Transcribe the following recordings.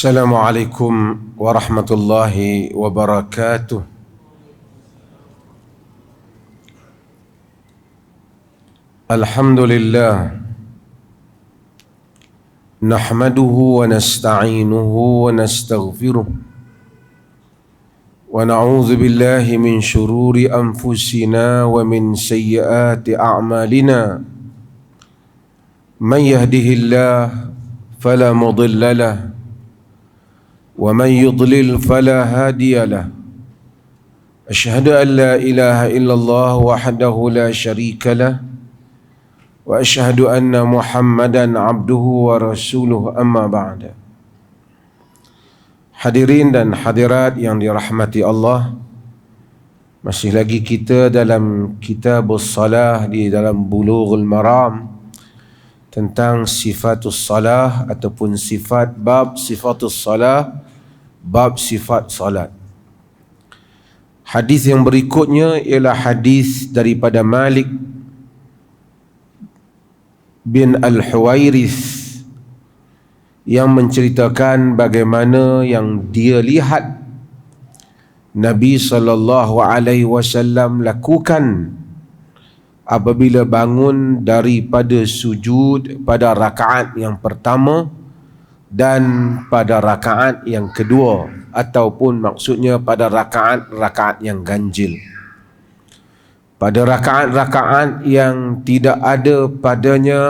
Assalamualaikum warahmatullahi wabarakatuh. Alhamdulillah, nahmaduhu wa nasta'inuhu wa nastaghfiruh wa na'udzu billahi min shururi anfusina wa min sayyiati a'malina. Man yahdihillahu fala mudilla lahu wa man yudlil fala hadiya lahu. Asyhadu an la ilaha illallah wahdahu la syarika lahu wa asyhadu anna Muhammadan abduhu wa rasuluhu, amma ba'da. Hadirin dan hadirat yang dirahmati Allah, masih lagi kita dalam Kitabus Salah di dalam Bulughul Maram tentang sifatus salah ataupun sifat bab sifatus salah, bab sifat salat. Hadis yang berikutnya ialah hadis daripada Malik bin Al-Huwairith yang menceritakan bagaimana yang dia lihat Nabi SAW lakukan apabila bangun daripada sujud pada rakaat yang pertama dan pada rakaat yang kedua, ataupun maksudnya pada rakaat-rakaat yang ganjil. Pada rakaat-rakaat yang tidak ada padanya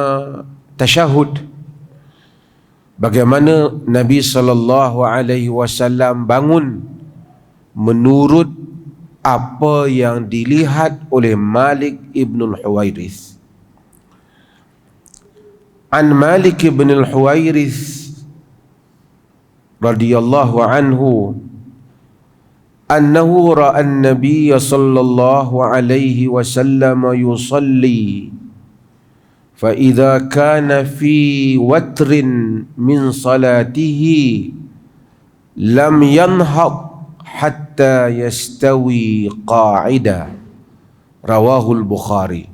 tasyahud, bagaimana Nabi SAW bangun menurut apa yang dilihat oleh Malik ibn al-Huwairith. An Malik ibn al-Huwairith radhiyallahu anhu annahu ra'a an-nabiy sallallahu alaihi wasallam yusalli fa idza kana fi watrin min salatihi lam yanhad hatta yastawi qa'ida, rawahul Bukhari.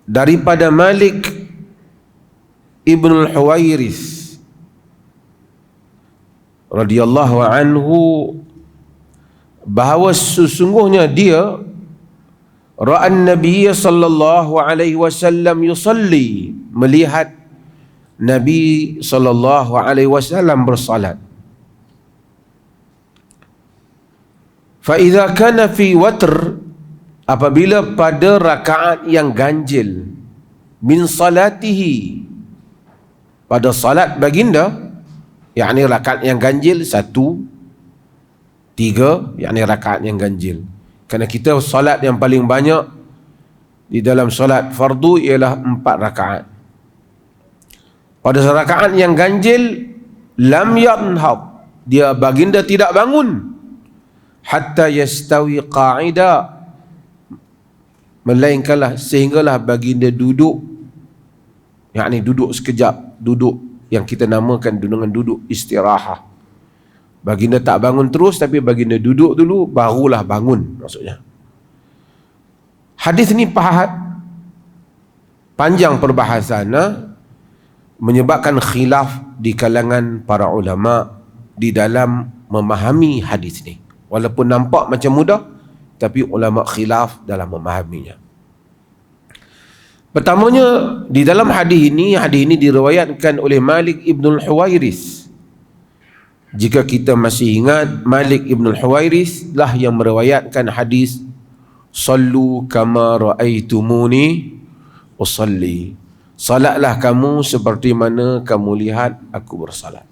Daripada Malik ibn al-Huwairith radhiyallahu anhu bahawa sesungguhnya dia ra'an Nabi sallallahu alaihi wasallam yusalli, melihat Nabi sallallahu alaihi wasallam bersalat. Fa idza kana fi watr, apabila pada rakaat yang ganjil, min salatihi, pada salat baginda, yakni rakaat yang ganjil 1, 3, yakni rakaat yang ganjil. Kerana kita salat yang paling banyak di dalam salat fardu ialah 4 rakaat. Pada rakaat yang ganjil, lam yanhad, dia baginda tidak bangun hatta yastawi qa'ida, melainkanlah sehinggalah baginda duduk, yakni duduk sekejap, duduk yang kita namakan dengan duduk istirahah. Baginda tak bangun terus, tapi baginda duduk dulu barulah bangun, maksudnya. Hadis ni panjang perbahasan, menyebabkan khilaf di kalangan para ulama di dalam memahami hadis ni. Walaupun nampak macam mudah, tapi ulama khilaf dalam memahaminya. Pertamanya, di dalam hadis ini diriwayatkan oleh Malik ibn al-Huwairith. Jika kita masih ingat, Malik ibn al-Huwairith lah yang meriwayatkan hadis sallu kama ra'aitumuni usalli, salatlah kamu seperti mana kamu lihat aku bersalat.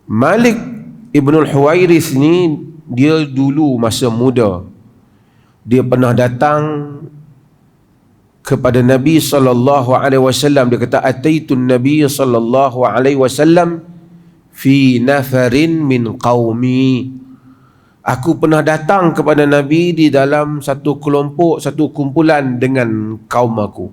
Malik Ibn al-Huwairith ni, dia dulu masa muda, dia pernah datang kepada Nabi SAW. Dia kata, ataitun Nabi SAW fi nafarin min qaumi. Aku pernah datang kepada Nabi di dalam satu kelompok, satu kumpulan dengan kaum aku.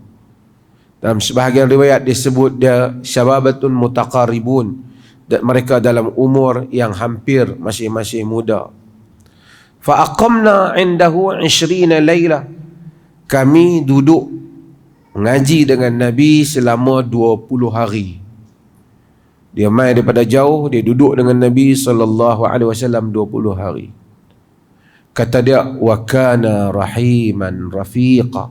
Dalam sebahagian riwayat disebut dia syababatun mutaqaribun, dan mereka dalam umur yang hampir masing-masing muda. Fa aqamna indahu 20 laylah, kami duduk mengaji dengan Nabi selama 20 hari. Dia mai daripada jauh, dia duduk dengan Nabi SAW 20 hari. Kata dia, wa kana rahiman rafiqa.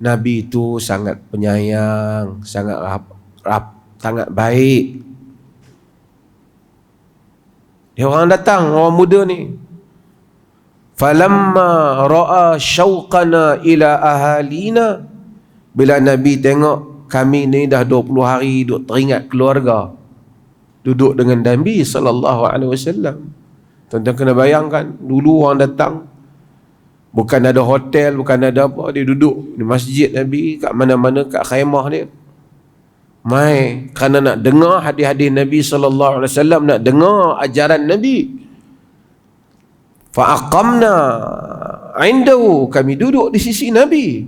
Nabi itu sangat penyayang, sangat sangat baik. Dia orang datang, orang muda ni. Falamma ra'a syauqana ila ahalina. Bila Nabi tengok kami ni dah 20 hari duduk teringat keluarga, duduk dengan Nabi SAW. Tuan-tuan kena bayangkan, dulu orang datang, bukan ada hotel, bukan ada apa, dia duduk di masjid Nabi, kat mana-mana, kat khaimah dia. Mai kerana nak dengar hadis-hadis Nabi SAW, nak dengar ajaran Nabi. Fa'aqamna indahu, kami duduk di sisi Nabi.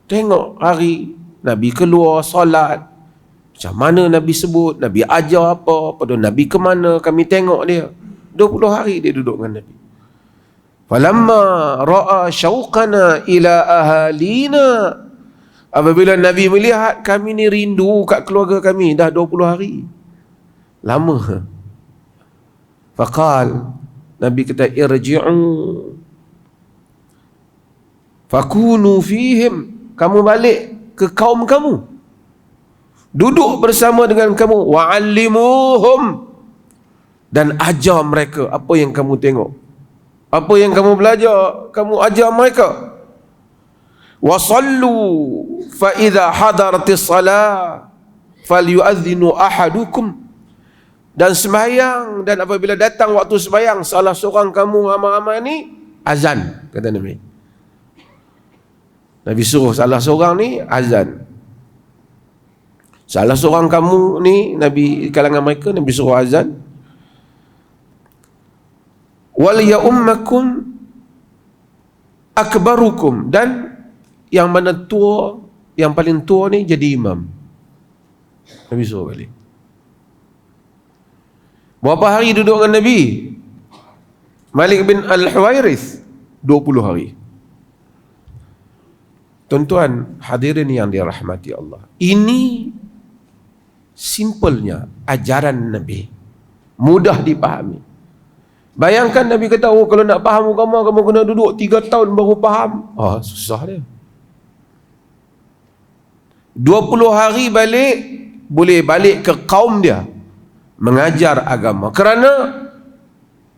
Tengok hari Nabi keluar solat, macam mana Nabi sebut, Nabi ajar apa, pada Nabi ke mana, kami tengok dia. 20 hari dia duduk dengan Nabi. Falamma ra'a syauqana ila ahalina. Apabila Nabi melihat kami ni rindu kat keluarga kami dah 20 hari. Lama. Faqal, Nabi kata, irji'u fakunu fihim. Kamu balik ke kaum kamu, duduk bersama dengan kamu. Wa'allimuhum, dan ajar mereka apa yang kamu tengok, apa yang kamu belajar, kamu ajar mereka. Wasallu fa idza hadaratis salah falyu'adhdhinu ahadukum, dan sembahyang, dan apabila datang waktu sembahyang, salah seorang kamu ramai-ramai ni azan, kata Nabi. Nabi suruh salah seorang ni azan. Salah seorang kamu ni, Nabi kalangan mereka, Nabi suruh azan. Wal ya'ummakum akbarukum, dan yang mana tua, yang paling tua ni jadi imam. Nabi suruh balik. Berapa hari duduk dengan Nabi? Malik bin Al-Huwairith 20 hari. Tuan-tuan hadirin yang dirahmati Allah, ini simpelnya ajaran Nabi, mudah dipahami. Bayangkan Nabi kata, oh kalau nak faham agama, kamu kena duduk 3 tahun baru faham. Susah dia. 20 hari balik, boleh balik ke kaum dia, mengajar agama. Kerana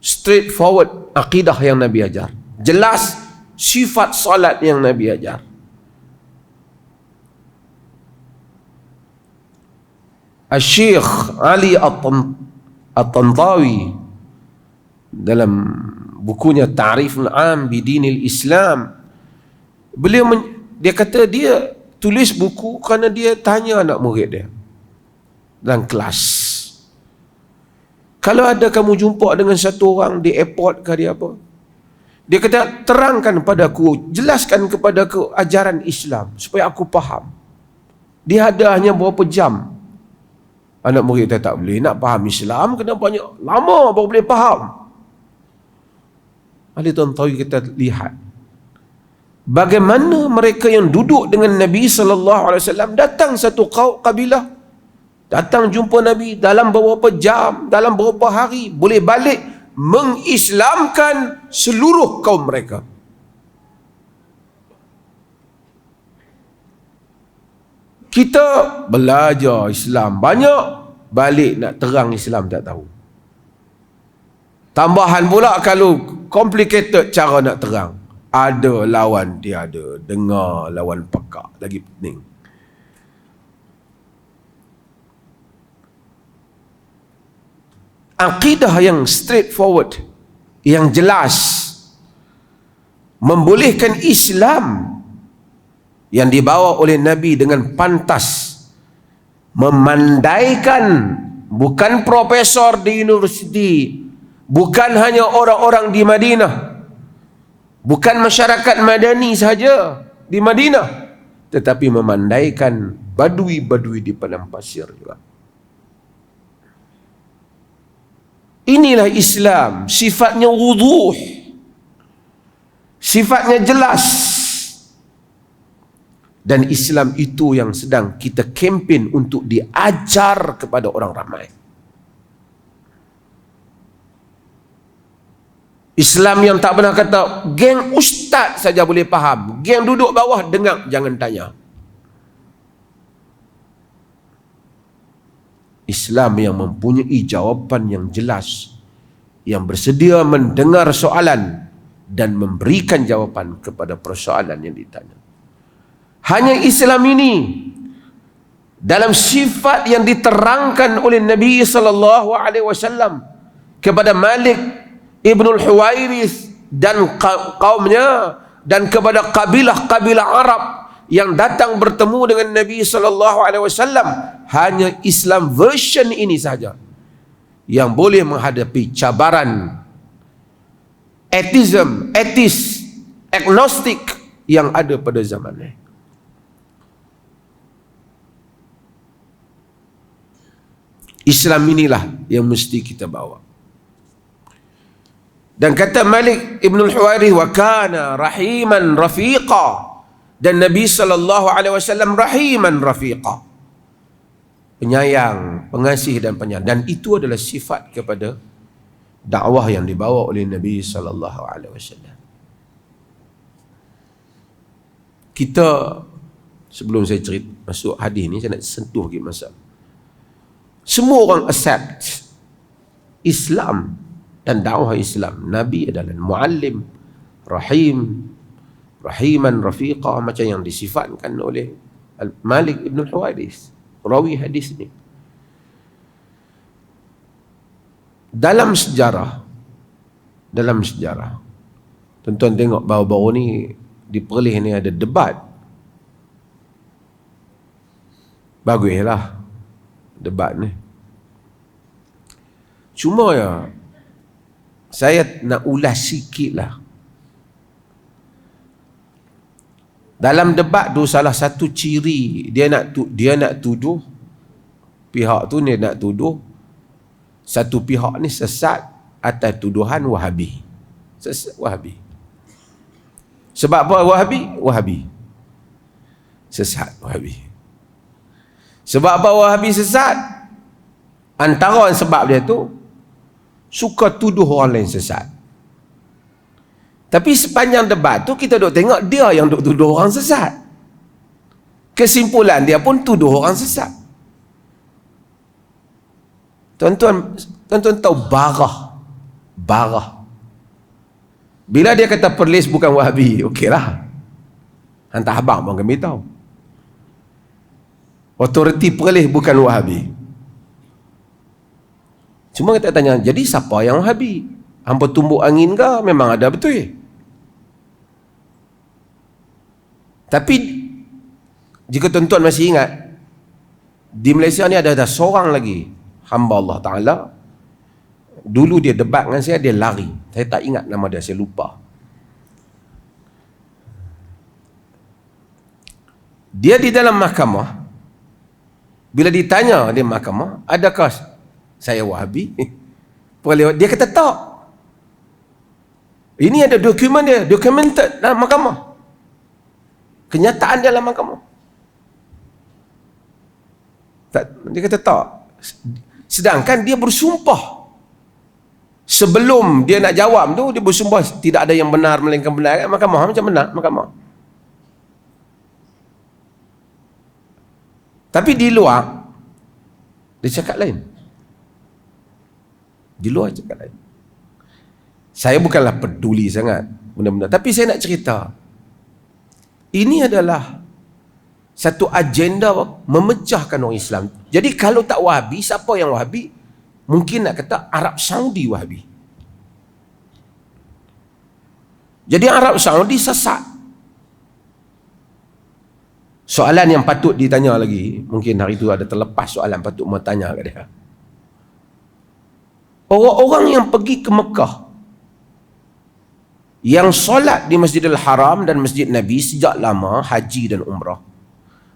straightforward akidah yang Nabi ajar, jelas sifat salat yang Nabi ajar. Al-Syekh Ali At-Tantawi dalam bukunya Ta'riful Am Bidinil Islam, dia kata dia tulis buku kerana dia tanya anak murid dia dalam kelas, kalau ada kamu jumpa dengan satu orang di airport ke dia apa, dia kata, terangkan padaku, jelaskan kepadaku ajaran Islam supaya aku faham. Dia ada hanya berapa jam. Anak murid kata, tak boleh, nak faham Islam kena banyak lama baru boleh faham. Ali Tantawi kita lihat bagaimana mereka yang duduk dengan Nabi SAW, datang satu kabilah, datang jumpa Nabi dalam beberapa jam, dalam beberapa hari, boleh balik mengislamkan seluruh kaum mereka. Kita belajar Islam banyak, balik nak terang Islam tak tahu. Tambahan pula kalau complicated cara nak terang, ada lawan tiada, dengar lawan pekak, lagi pening. Akidah yang straightforward, yang jelas, membolehkan Islam yang dibawa oleh Nabi dengan pantas, memandaikan bukan profesor di universiti, bukan hanya orang-orang di Madinah, bukan masyarakat Madani sahaja di Madinah, tetapi memandaikan badui-badui di padang pasir juga. Inilah Islam, sifatnya wuduh, sifatnya jelas. Dan Islam itu yang sedang kita kempen untuk diajar kepada orang ramai. Islam yang tak pernah kata, geng ustaz saja boleh faham, geng duduk bawah dengar, jangan tanya. Islam yang mempunyai jawapan yang jelas, yang bersedia mendengar soalan dan memberikan jawapan kepada persoalan yang ditanya. Hanya Islam ini dalam sifat yang diterangkan oleh Nabi sallallahu alaihi wasallam kepada Malik Ibnul Huwairith dan kaumnya, dan kepada kabilah-kabilah Arab yang datang bertemu dengan Nabi sallallahu alaihi wasallam, hanya Islam version ini saja yang boleh menghadapi cabaran ateis, agnostik yang ada pada zaman ini. Islam inilah yang mesti kita bawa. Dan kata Malik Ibnul Huwairith, wa kana rahiman rafiqa, dan Nabi sallallahu alaihi wasallam rahiman rafiqa, penyayang, pengasih dan penyayang. Dan itu adalah sifat kepada dakwah yang dibawa oleh Nabi sallallahu alaihi wasallam. Kita, sebelum saya cerita masuk hadis ni, saya nak sentuh lagi masalah. Semua orang accept Islam dan dakwah Islam. Nabi adalah muallim, rahim, rahiman rafiqa, macam yang disifatkan oleh Malik Ibn Huwairith, rawi hadis ni. Dalam sejarah, tuan-tuan tengok baru-baru ni di Perlis ni ada debat. Baguslah debat ni. Cuma ya, saya nak ulas sikit lah. Dalam debat tu salah satu ciri dia nak tuduh pihak tu, dia nak tuduh satu pihak ni sesat atas tuduhan Wahabi. Sesat Wahabi. Sebab apa Wahabi? Sesat Wahabi. Sebab apa Wahabi sesat? Antara sebab dia tu suka tuduh orang lain sesat. Tapi sepanjang debat tu kita duk tengok dia yang duk tuduh orang sesat. Kesimpulan dia pun tuduh orang sesat. Tuan-tuan tahu Barah. Bila dia kata Perlis bukan Wahabi, okeylah. Hantar abang pun kami tahu. Otoriti Perlis bukan Wahabi. Cuma kita tanya, jadi siapa yang Wahabi? Hampa tumbuk angin ke? Memang ada betul. Tapi jika tuan-tuan masih ingat, di Malaysia ni ada seorang lagi hamba Allah Ta'ala. Dulu dia debat dengan saya, dia lari. Saya tak ingat nama dia, saya lupa. Dia di dalam mahkamah, bila ditanya di mahkamah, adakah saya Wahabi? Dia kata tak. Ini ada dokumen dia, documented dalam mahkamah. Kenyataan dalam mahkamah. Dia kata tak. Sedangkan dia bersumpah. Sebelum dia nak jawab tu, dia bersumpah tidak ada yang benar melainkan benar. Mahkamah macam benar, mahkamah. Tapi di luar, dia cakap lain. Di luar cakap lain. Saya bukanlah peduli sangat benda-benda, tapi saya nak cerita. Ini adalah satu agenda memecahkan orang Islam. Jadi kalau tak Wahabi, siapa yang Wahabi? Mungkin nak kata Arab Saudi Wahabi. Jadi Arab Saudi sesat. Soalan yang patut ditanya lagi, mungkin hari itu ada terlepas soalan patut mau tanya kat dia. Orang-orang yang pergi ke Mekah, yang solat di Masjidil Haram dan Masjid Nabi sejak lama, haji dan umrah,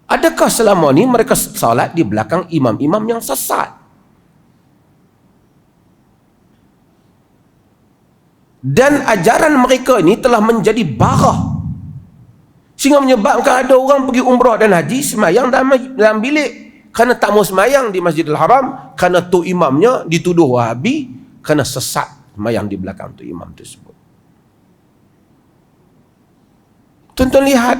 adakah selama ni mereka solat di belakang imam-imam yang sesat? Dan ajaran mereka ini telah menjadi barah Sehingga menyebabkan ada orang pergi umrah dan haji semayang dalam bilik. Kerana tak mau semayang di Masjidil Haram, kerana tu imamnya dituduh Wahabi, kerana sesat semayang di belakang tu imam tersebut. Tuan-tuan lihat,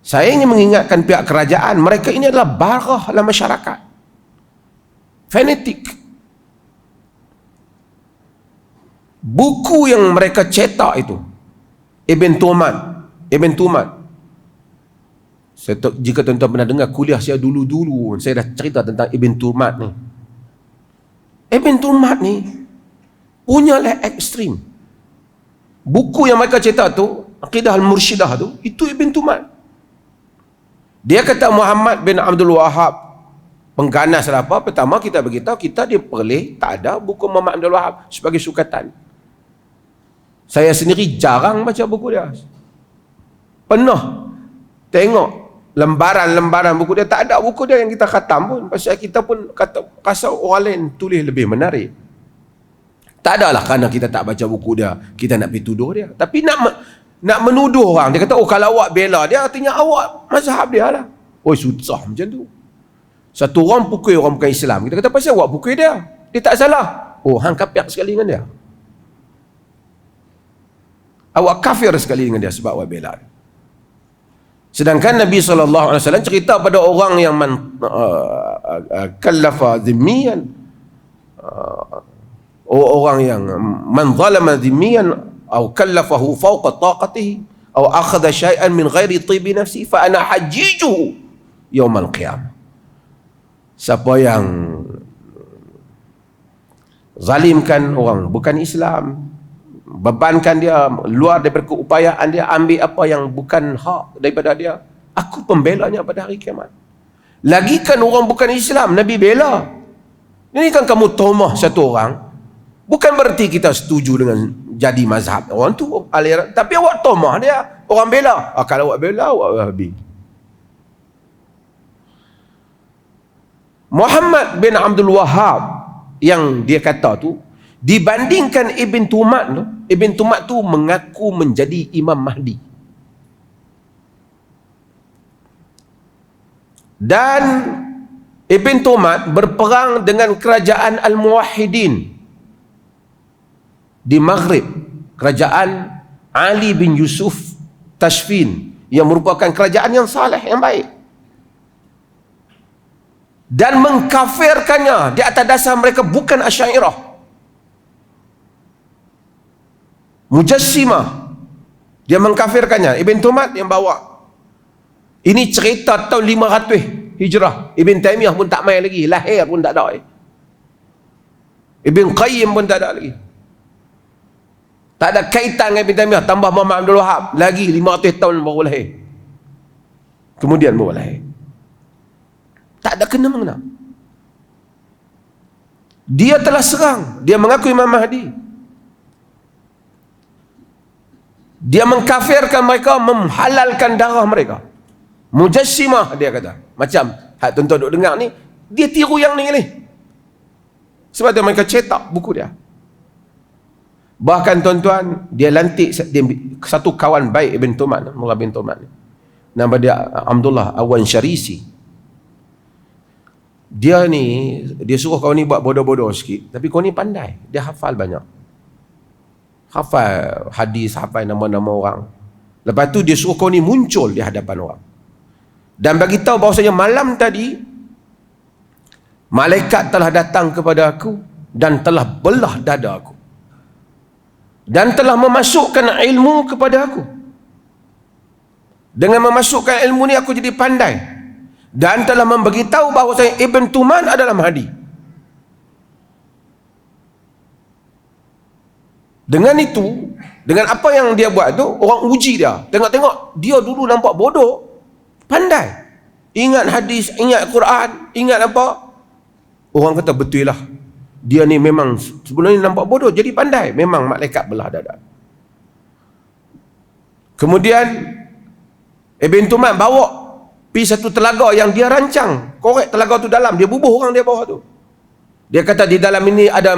saya ingin mengingatkan pihak kerajaan, mereka ini adalah barah dalam masyarakat, fanatik. Buku yang mereka cetak itu, Ibn Tumat. Jika tuan-tuan pernah dengar kuliah saya dulu-dulu, saya dah cerita tentang Ibn Tumat ni. Ibn Tumat ni punyalah ekstrim. Buku yang mereka cetak tu, Aqidah Al-Mursyidah tu, itu Ibn Tumat. Dia kata Muhammad bin Abdul Wahab pengganas lah apa. Pertama kita beritahu, kita di Perlis tak ada buku Muhammad Abdul Wahab sebagai sukatan. Saya sendiri jarang baca buku dia. Pernah tengok lembaran-lembaran buku dia, tak ada buku dia yang kita khatam pun. Pasal kita pun rasa orang lain tulis lebih menarik. Tak adalah kerana kita tak baca buku dia, kita nak pergi tuduh dia. Tapi nak menuduh orang, dia kata, oh kalau awak bela dia, artinya awak mazhab dia lah. Oh susah macam tu. Satu orang pukul orang bukan Islam, kita kata pasal awak pukul dia, dia tak salah. Oh hang kafir sekali dengan dia. Awak kafir sekali dengan dia sebab awak bela dia. Sedangkan Nabi SAW cerita pada orang yang kallafa zimmiyan, orang yang man zalama zimmiyan atau kallafahu fawqa taqatihi atau akhadha syai'an min ghairi tibi nafsi fa ana hajjijuhu yaumal qiyamah. Siapa yang zalimkan orang bukan Islam, bebankan dia luar daripada keupayaan dia, ambil apa yang bukan hak daripada dia, aku pembelanya pada hari kiamat. Lagikan orang bukan Islam Nabi bela. Ini kan kamu tomah satu orang, bukan berarti kita setuju dengan jadi mazhab orang tu aliran, tapi awak tomah dia, orang bela. Kalau awak bela, awak Wahabi. Muhammad bin Abdul Wahab yang dia kata tu, dibandingkan Ibn Tumat tu, Ibn Tumat tu mengaku menjadi Imam Mahdi. Dan Ibn Tumat berperang dengan kerajaan Al-Muwahhidin di Maghrib, kerajaan Ali bin Yusuf Tashfin, yang merupakan kerajaan yang saleh, yang baik, dan mengkafirkannya di atas dasar mereka bukan Asy'ariyah, Mujassimah. Dia mengkafirkannya. Ibn Tumat yang bawa. Ini cerita tahun 500 Hijrah. Ibn Taymiyah pun tak main lagi, lahir pun tak ada. Ibn Qayyim pun tak ada lagi. Tak ada kaitan dengan Ibn Taymiyah. Tambah Muhammad Abdul Wahab, lagi 500 tahun baru lahir. Kemudian baru lahir. Tak ada kena-mengena. Dia telah serang, dia mengaku Imam Mahdi. Dia mengkafirkan mereka, menghalalkan darah mereka. Mujassimah dia kata. Macam hak tuan-tuan duk dengar ni, dia tiru yang ni. Sebab tu mereka cetak buku dia. Bahkan tuan-tuan, dia lantik satu kawan baik Ibn Tumat, Murad bin Tumat, nama dia Abdullah Awan Syarisi. Dia ni, dia suruh kau ni buat bodoh-bodoh sikit, tapi kau ni pandai, dia hafal banyak, hafal hadis, hafal nama-nama orang. Lepas tu dia suruh kau ni muncul di hadapan orang dan bagi tahu bahawasanya malam tadi malaikat telah datang kepada aku dan telah belah dada aku dan telah memasukkan ilmu kepada aku. Dengan memasukkan ilmu ni aku jadi pandai, dan telah memberitahu bahawasanya Ibn Tuman adalah Mahdi. Dengan itu, dengan apa yang dia buat tu, orang uji dia. Tengok-tengok, dia dulu nampak bodoh, pandai. Ingat hadis, ingat Quran, ingat apa. Orang kata betul lah. Dia ni memang sebelum ni nampak bodoh, jadi pandai. Memang malaikat belah dada. Kemudian Ibn Tuman bawa pergi satu telaga yang dia rancang. Korek telaga tu dalam, dia bubuh orang dia bawah tu. Dia kata di dalam ini ada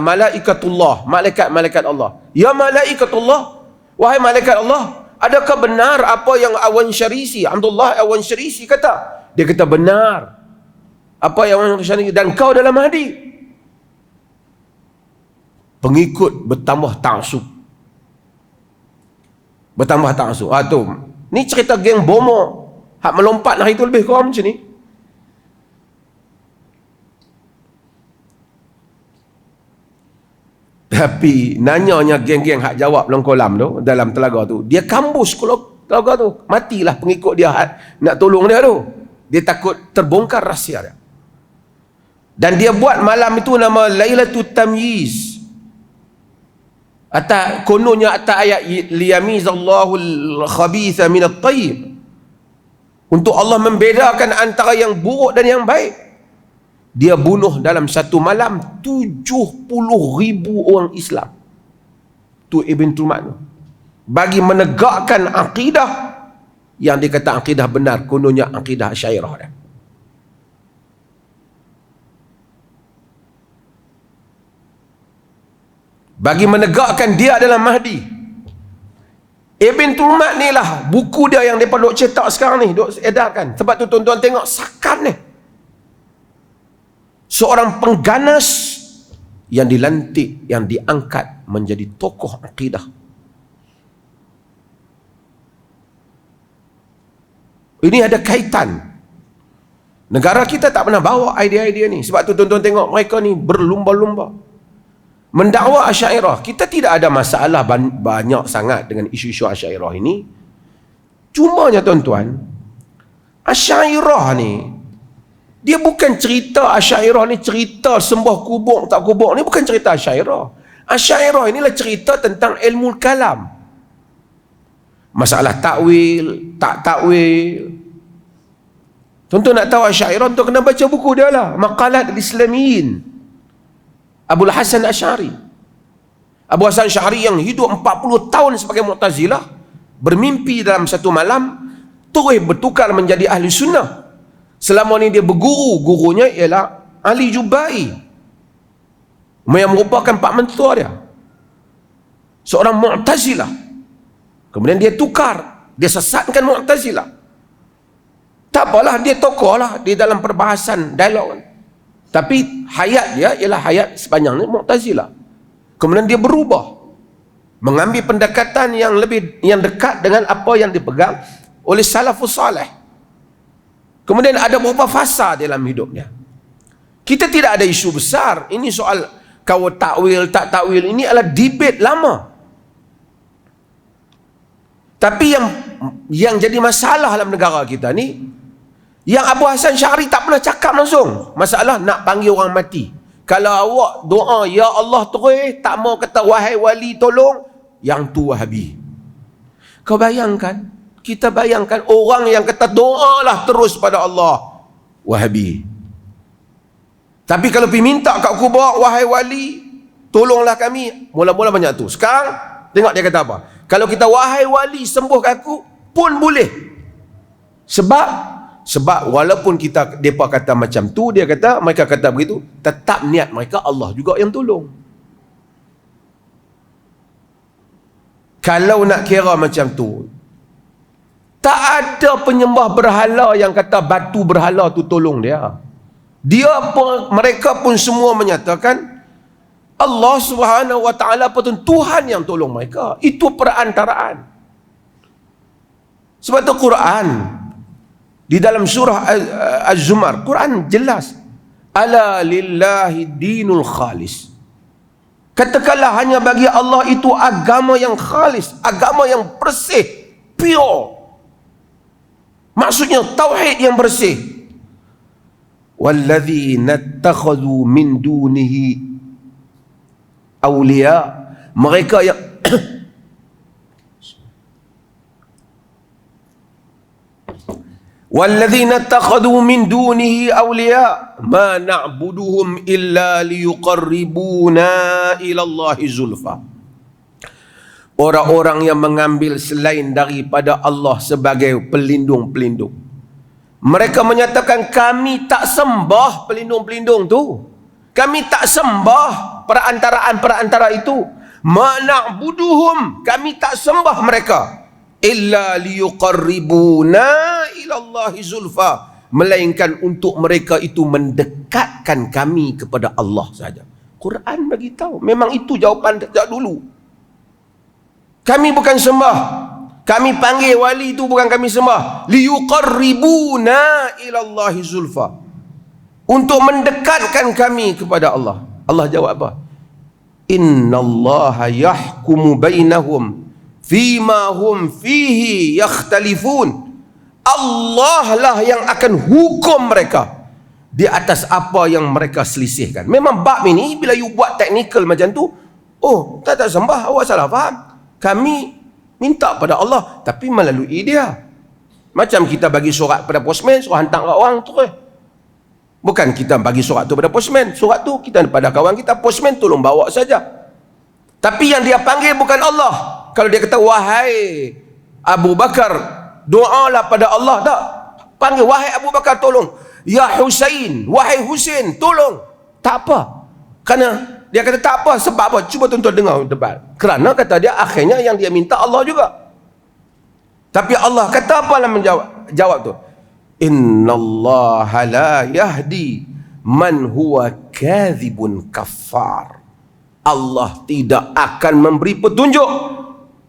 malaikatullah, malaikat-malaikat Allah. Ya malaikatullah, Wahai malaikat Allah, adakah benar apa yang Awan Syarisi, Abdullah Awan Syarisi kata? Dia kata benar. Apa yang Awan Syarisi, dan kau dalam Mahdi. Pengikut bertambah ta'assub. Bertambah ta'assub. Tu. Ni cerita geng bomo. Hak melompat hari tu lebih kurang macam ni. Tapi nanyanya geng-geng hak jawab dalam kolam tu, dalam telaga tu, dia kambus kalau telaga tu. Matilah pengikut dia nak tolong dia tu. Dia takut terbongkar rahsia dia. Dan dia buat malam itu nama Lailatul Tamyiz. Kononnya atas ayat liyamizallahu al-khabitha min at-tayyib. Untuk Allah membedakan antara yang buruk dan yang baik. Dia bunuh dalam satu malam 70,000 orang Islam. Tu Ibn Tulman bagi menegakkan akidah yang dikata akidah benar, kononnya akidah Asy'ariyah dah. Bagi menegakkan dia adalah Mahdi. Ibn Tulman ni lah buku dia yang mereka duk cetak sekarang ni, duk edarkan. Sebab tu tuan-tuan tengok sakan ni, seorang pengganas yang dilantik, yang diangkat menjadi tokoh akidah. Ini ada kaitan. Negara kita tak pernah bawa idea-idea ni. Sebab tu tuan-tuan tengok mereka ni berlumba-lumba mendakwa Asy'ariyah. Kita tidak ada masalah banyak sangat dengan isu-isu Asy'ariyah ini. Cumanya tuan-tuan, Asy'ariyah ni, dia bukan cerita Asy'ariyah ni cerita sembah kubur tak kubur ni, bukan cerita Asy'ariyah. Asy'ariyah inilah cerita tentang ilmu kalam. Masalah takwil, tak takwil. Tuan-tuan nak tahu Asy'ariyah, tuan kena baca buku dia lah, Maqalat al-Islamiyin, Abul Hasan Asy'ari. Abu Hasan Asy'ari yang hidup 40 tahun sebagai Mu'tazilah, bermimpi dalam satu malam terus bertukar menjadi ahli sunnah. Selama ni dia berguru, gurunya ialah Ali Jubai, yang merupakan pak mentua dia, seorang Mu'tazilah. Kemudian dia tukar, dia sesatkan Mu'tazilah. Tak apalah, dia tokoh lah di dalam perbahasan dialog. Tapi hayat dia ialah hayat sepanjang ni Mu'tazilah. Kemudian dia berubah, mengambil pendekatan yang dekat dengan apa yang dipegang oleh salafus salih. Kemudian ada beberapa fasa dalam hidupnya. Kita tidak ada isu besar. Ini soal kau takwil tak takwil, ini adalah debate lama. Tapi yang jadi masalah dalam negara kita ni, yang Abu Hasan Asy'ari tak pernah cakap langsung. Masalah nak panggil orang mati. Kalau awak doa ya Allah terus, tak mau kata wahai wali tolong, yang tu Wahabi. Kau bayangkan, kita bayangkan orang yang kata doalah terus pada Allah, Wahabi. Tapi kalau pergi minta kat kubur, wahai wali tolonglah kami, mula-mula banyak tu. Sekarang tengok dia kata apa. Kalau kita wahai wali sembuhkan aku pun boleh. Sebab walaupun mereka kata macam tu, mereka kata begitu, tetap niat mereka Allah juga yang tolong. Kalau nak kira macam tu, tak ada penyembah berhala yang kata batu berhala tu tolong dia. Mereka pun semua menyatakan Allah Subhanahu wa taala pun Tuhan yang tolong mereka. Itu perantaraan. Sebab tu Quran di dalam surah Az-Zumar, Quran jelas, ala lillahi dinul khalis. Katakanlah hanya bagi Allah itu agama yang khalis, agama yang bersih, pure. Maksudnya tauhid yang bersih. Walladzina ittakhadhu min dunihi awliya, mereka yang walladzina ittakhadhu min dunihi awliya ma na'buduhum illa liyuqarribuna ila Allahi zulfa. Orang-orang yang mengambil selain daripada Allah sebagai pelindung-pelindung, mereka menyatakan kami tak sembah pelindung-pelindung tu, kami tak sembah perantaraan-perantara itu, ma na'buduhum, kami tak sembah mereka illa liyuqarribuna ila Allahi zulfa, melainkan untuk mereka itu mendekatkan kami kepada Allah saja. Quran bagi tahu, memang itu jawapan sejak dulu. Kami bukan sembah, kami panggil wali itu bukan kami sembah, liyuqarribuna ila Allahi zulfa, untuk mendekatkan kami kepada Allah. Allah jawab apa? Innallaha yahkumu bainahum fima hum fihi yakhtalifun. Allah lah yang akan hukum mereka di atas apa yang mereka selisihkan. Memang bab ini bila you buat teknikal macam tu, oh tak sembah, awak salah faham. Kami minta pada Allah tapi melalui dia. Macam kita bagi surat pada postman, suruh hantar kat orang tu. Bukan kita bagi surat tu pada postman, surat tu kita pada kawan kita, postman tolong bawa saja. Tapi yang dia panggil bukan Allah. Kalau dia kata wahai Abu Bakar, doalah pada Allah, tak. Panggil wahai Abu Bakar tolong, ya Husain, wahai Husain tolong, tak apa. Kerana dia kata tak apa, sebab apa? Cuba tuan-tuan dengar debat. Kerana kata dia akhirnya yang dia minta Allah juga. Tapi Allah kata apa dalam jawab tu? Innallaha la yahdi man huwa kadhibun kafar. Allah tidak akan memberi petunjuk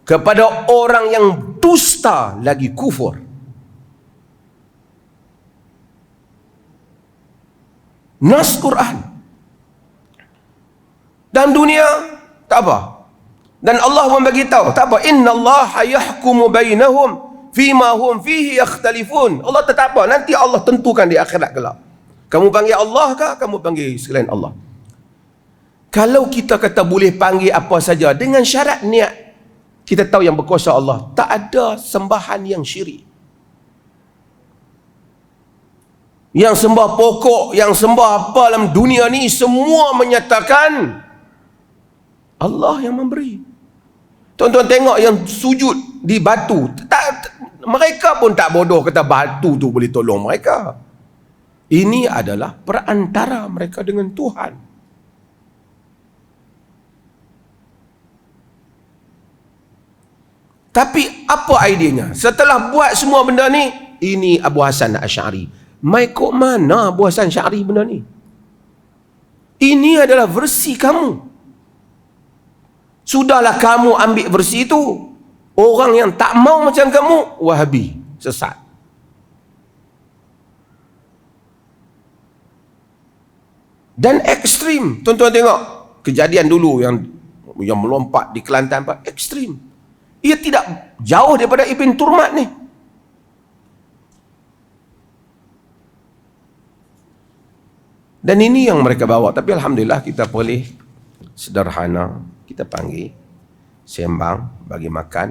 kepada orang yang dusta lagi kufur. Nas Quran. Dan dunia tak apa. Dan Allah pun bagi tahu tak apa, innallaha yahkumu bainahum fima hum fihi yakhtalifun. Allah tak apa, nanti Allah tentukan di akhirat kelak. Kamu panggil Allah kah, kamu panggil selain Allah? Kalau kita kata boleh panggil apa saja dengan syarat niat, kita tahu yang berkuasa Allah, tak ada sembahan yang syirik. Yang sembah pokok, yang sembah apa dalam dunia ni, semua menyatakan Allah yang memberi. Tuan-tuan tengok yang sujud di batu, mereka pun tak bodoh kata batu tu boleh tolong mereka. Ini adalah perantara mereka dengan Tuhan. Tapi apa idenya? Setelah buat semua benda ni, ini Abu Hasan Asy'ari. Mai kok mana Abu Hasan Asy'ari benda ni? Ini adalah versi kamu. Sudahlah kamu ambil versi itu. Orang yang tak mau macam kamu, Wahabi, sesat. Dan ekstrim. Tuan-tuan tengok kejadian dulu yang melompat di Kelantan, ekstrim. Ia tidak jauh daripada Ibn Turmat ni. Dan ini yang mereka bawa. Tapi Alhamdulillah kita boleh sederhana. Kita panggil, sembang, bagi makan.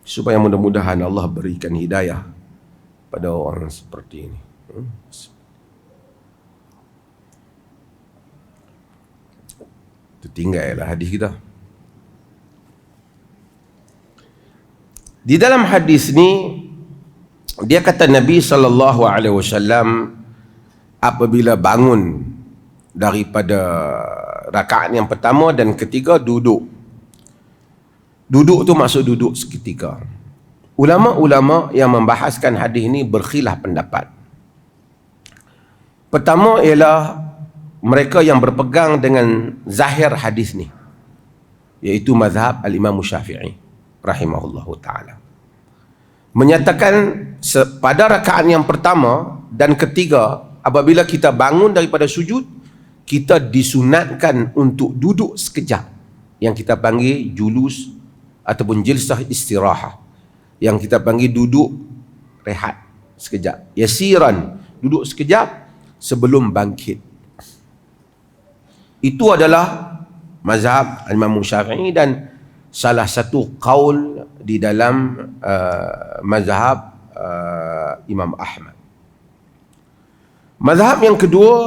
Supaya mudah-mudahan Allah berikan hidayah pada orang seperti ini. Tertinggallah hadis kita. Di dalam hadis ni dia kata Nabi SAW apabila bangun daripada rakaat yang pertama dan ketiga, duduk. Duduk tu maksud duduk seketika. Ulama-ulama yang membahaskan hadis ini berkhilaf pendapat. Pertama ialah mereka yang berpegang dengan zahir hadis ni, iaitu mazhab al-Imam Syafi'i rahimahullahu ta'ala, menyatakan pada rakaat yang pertama dan ketiga, apabila kita bangun daripada sujud, kita disunatkan untuk duduk sekejap, yang kita panggil julus ataupun jilsah istirahah, yang kita panggil duduk rehat sekejap, yasiran, duduk sekejap sebelum bangkit. Itu adalah mazhab Imam Syafi'i dan salah satu qaul di dalam mazhab Imam Ahmad. Mazhab yang kedua,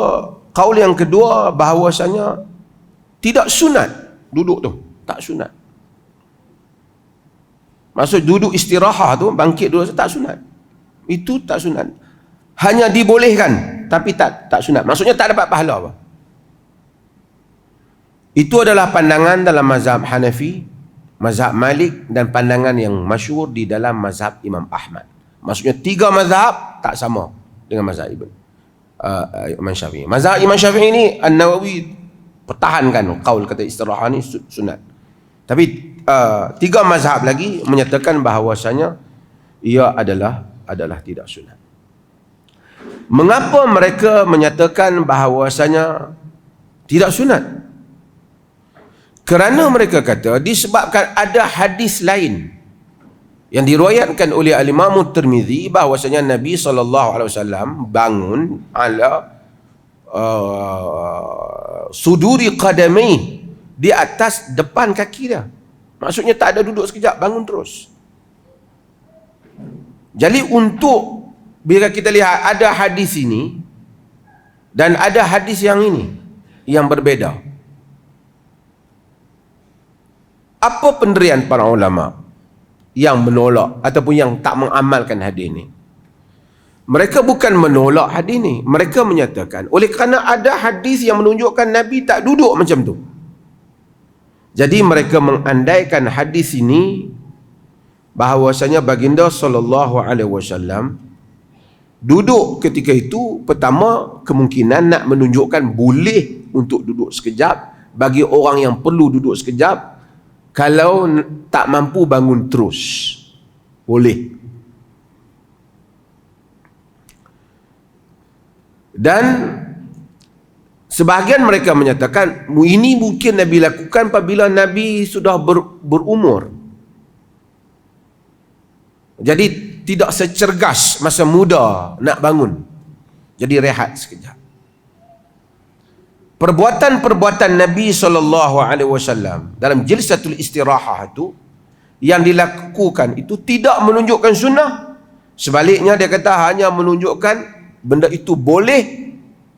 qaul yang kedua, bahawasanya tidak sunat duduk tu, tak sunat. Maksud duduk istirahah tu, bangkit dulu, tak sunat. Itu tak sunat. Hanya dibolehkan, tapi tak sunat. Maksudnya tak dapat pahala apa. Itu adalah pandangan dalam mazhab Hanafi, mazhab Malik, dan pandangan yang masyhur di dalam mazhab Imam Ahmad. Maksudnya 3 mazhab tak sama dengan mazhab Imam Syafi'i. Mazhab Imam Syafi'i ini An-Nawawi pertahankan qaul kata istirahah ni sunat. Tapi 3 mazhab lagi menyatakan bahawasanya ia adalah tidak sunat. Mengapa mereka menyatakan bahawasanya tidak sunat? Kerana mereka kata disebabkan ada hadis lain yang diriwayatkan oleh Al-Imam Tirmizi bahawasanya Nabi SAW bangun ala suduri qadamai, di atas depan kaki dia. Maksudnya tak ada duduk sekejap, bangun terus. Jadi untuk bila kita lihat ada hadis ini dan ada hadis yang ini yang berbeza, apa pendirian para ulama yang menolak ataupun yang tak mengamalkan hadis ini? Mereka bukan menolak hadis ini, mereka menyatakan oleh kerana ada hadis yang menunjukkan Nabi tak duduk macam tu. Jadi mereka mengandaikan hadis ini bahawasanya baginda SAW duduk ketika itu. Pertama, kemungkinan nak menunjukkan boleh untuk duduk sekejap bagi orang yang perlu duduk sekejap. Kalau tak mampu bangun terus, boleh. Dan sebahagian mereka menyatakan ini mungkin Nabi lakukan apabila Nabi sudah berumur. Jadi tidak secergas masa muda nak bangun. Jadi rehat sekejap. Perbuatan-perbuatan Nabi SAW dalam jilsatul istirahah itu yang dilakukan itu tidak menunjukkan sunnah. Sebaliknya dia kata hanya menunjukkan benda itu boleh,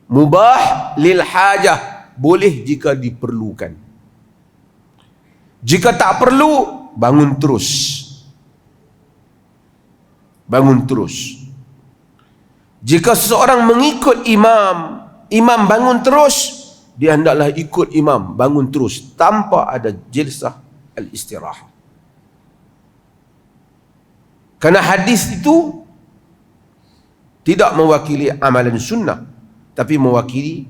mubah lil hajah, boleh jika diperlukan. Jika tak perlu, bangun terus. Bangun terus. Jika seseorang mengikut imam bangun terus, dia hendaklah ikut imam, bangun terus tanpa ada jilsah al-istirahah. Kerana hadis itu tidak mewakili amalan sunnah, tapi mewakili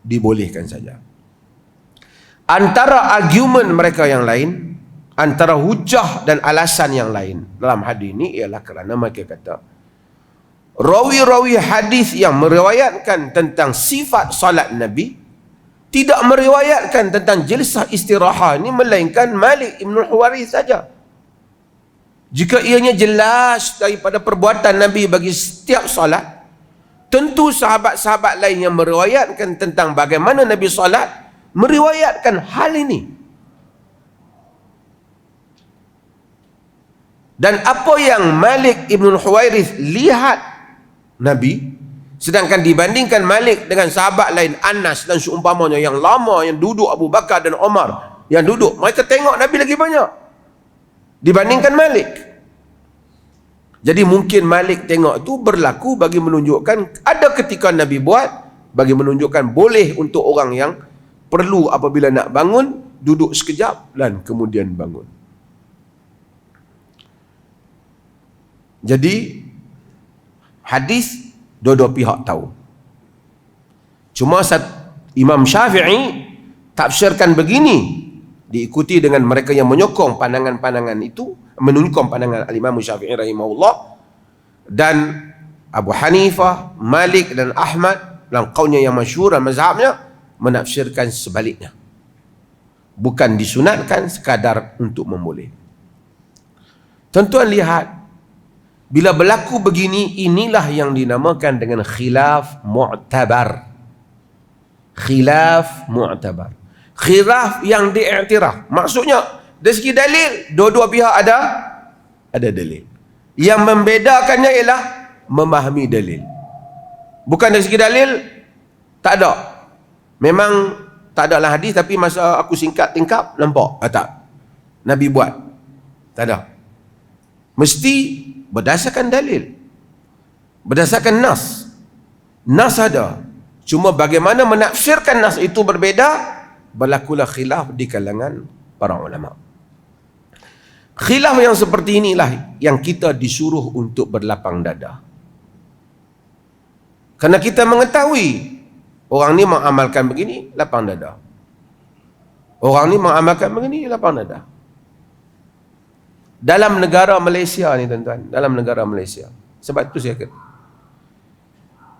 dibolehkan saja. Antara argumen mereka yang lain, antara hujah dan alasan yang lain dalam hadis ini ialah kerana mereka kata rawi-rawi hadis yang meriwayatkan tentang sifat salat Nabi tidak meriwayatkan tentang jilsah istirahah ini, melainkan Malik Ibn Huwairits saja. Jika ianya jelas daripada perbuatan Nabi bagi setiap salat, tentu sahabat-sahabat lain yang meriwayatkan tentang bagaimana Nabi salat meriwayatkan hal ini. Dan apa yang Malik Ibn Huwairits lihat Nabi, sedangkan dibandingkan Malik dengan sahabat lain Anas dan seumpamanya yang lama yang duduk, Abu Bakar dan Omar yang duduk, mereka tengok Nabi lagi banyak dibandingkan Malik. Jadi mungkin Malik tengok itu berlaku bagi menunjukkan ada ketika Nabi buat bagi menunjukkan boleh untuk orang yang perlu apabila nak bangun duduk sekejap dan kemudian bangun. Jadi hadis dua-dua pihak tahu. Cuma Imam Syafi'i tafsirkan begini, diikuti dengan mereka yang menyokong pandangan-pandangan itu, menyokong pandangan Al-Imam Syafi'i rahimahullah, dan Abu Hanifah, Malik dan Ahmad dalam qaulnya yang masyhur dan mazhabnya menafsirkan sebaliknya. Bukan disunatkan, sekadar untuk memboleh. Tuan-tuan lihat, bila berlaku begini, inilah yang dinamakan dengan khilaf mu'tabar. Khilaf mu'tabar. Khilaf yang diiktiraf. Maksudnya, dari segi dalil, dua-dua pihak ada dalil. Yang membedakannya ialah memahami dalil. Bukan dari segi dalil, tak ada. Memang tak ada lah hadis, tapi masa aku singkat tingkap, nampak? Tak. Nabi buat. Tak ada. Mesti berdasarkan dalil, berdasarkan nas. Nas ada, cuma bagaimana menafsirkan nas itu berbeza, berlakulah khilaf di kalangan para ulama. Khilaf yang seperti inilah yang kita disuruh untuk berlapang dada. Kerana kita mengetahui orang ni mengamalkan begini, lapang dada. Orang ni mengamalkan begini, lapang dada. Dalam negara Malaysia ni tuan-tuan, dalam negara Malaysia. Sebab tu saya kata,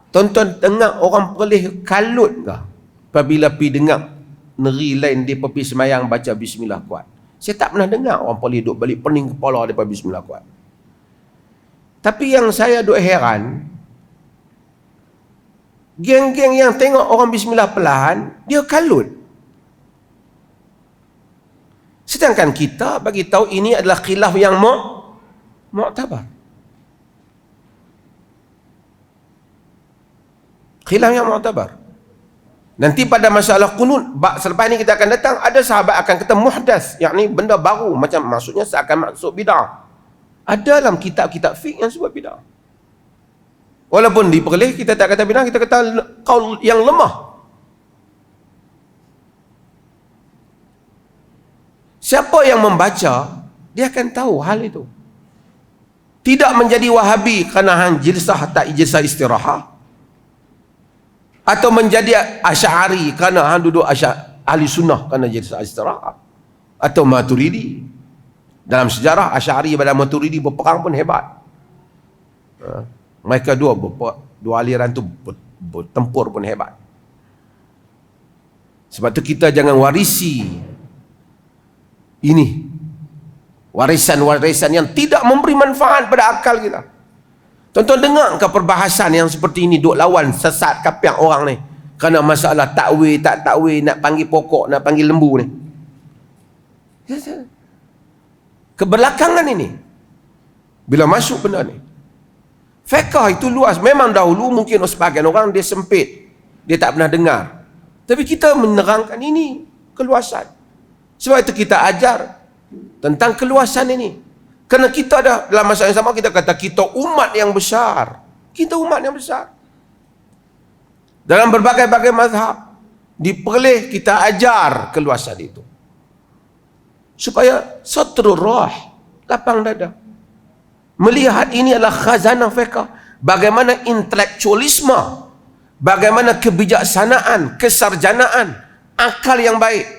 tuan-tuan dengar orang Perlis kalut ke apabila pergi dengar negeri lain dia pergi semayang baca bismillah kuat. Saya tak pernah dengar orang Perlis duduk balik pening kepala daripada bismillah kuat. Tapi yang saya duk heran, geng-geng yang tengok orang bismillah perlahan, dia kalut. Sedangkan kita bagi tahu ini adalah khilaf yang mu'tabar. Khilaf yang mu'tabar. Nanti pada masalah qunut, selepas ini kita akan datang, ada sahabat akan kata muhdas, yakni benda baru, macam maksudnya seakan masuk bid'ah. Ada dalam kitab-kitab fiqh yang sebut bid'ah. Walaupun di Perlis kita tak kata bid'ah, kita kata qaul yang lemah. Siapa yang membaca, dia akan tahu hal itu. Tidak menjadi Wahabi kerana hang jilsah tak jilsah istirahah, atau menjadi Asy'ari kerana hang duduk ahli sunnah kerana jilsah istirahah, atau Maturidi. Dalam sejarah Asy'ari dan Maturidi berperang pun hebat. Mereka dua aliran tu bertempur pun hebat. Sebab tu kita jangan warisi ini warisan-warisan yang tidak memberi manfaat pada akal kita. Tuan-tuan dengar ke perbahasan yang seperti ini duk lawan sesat kapiak orang ni kerana masalah takwil tak takwil, nak panggil pokok, nak panggil lembu ni. Kebelakangan ini bila masuk benda ni, fiqh itu luas. Memang dahulu mungkin sebagian orang dia sempit, dia tak pernah dengar, tapi kita menerangkan ini keluasan. Sebab itu kita ajar tentang keluasan ini. Kerana kita ada dalam masa yang sama, kita kata kita umat yang besar. Kita umat yang besar. Dalam berbagai-bagai mazhab, di Perlis kita ajar keluasan itu. Supaya satrul rah, lapang dada. Melihat ini adalah khazanah fiqh. Bagaimana intelektualisme, bagaimana kebijaksanaan, kesarjanaan, akal yang baik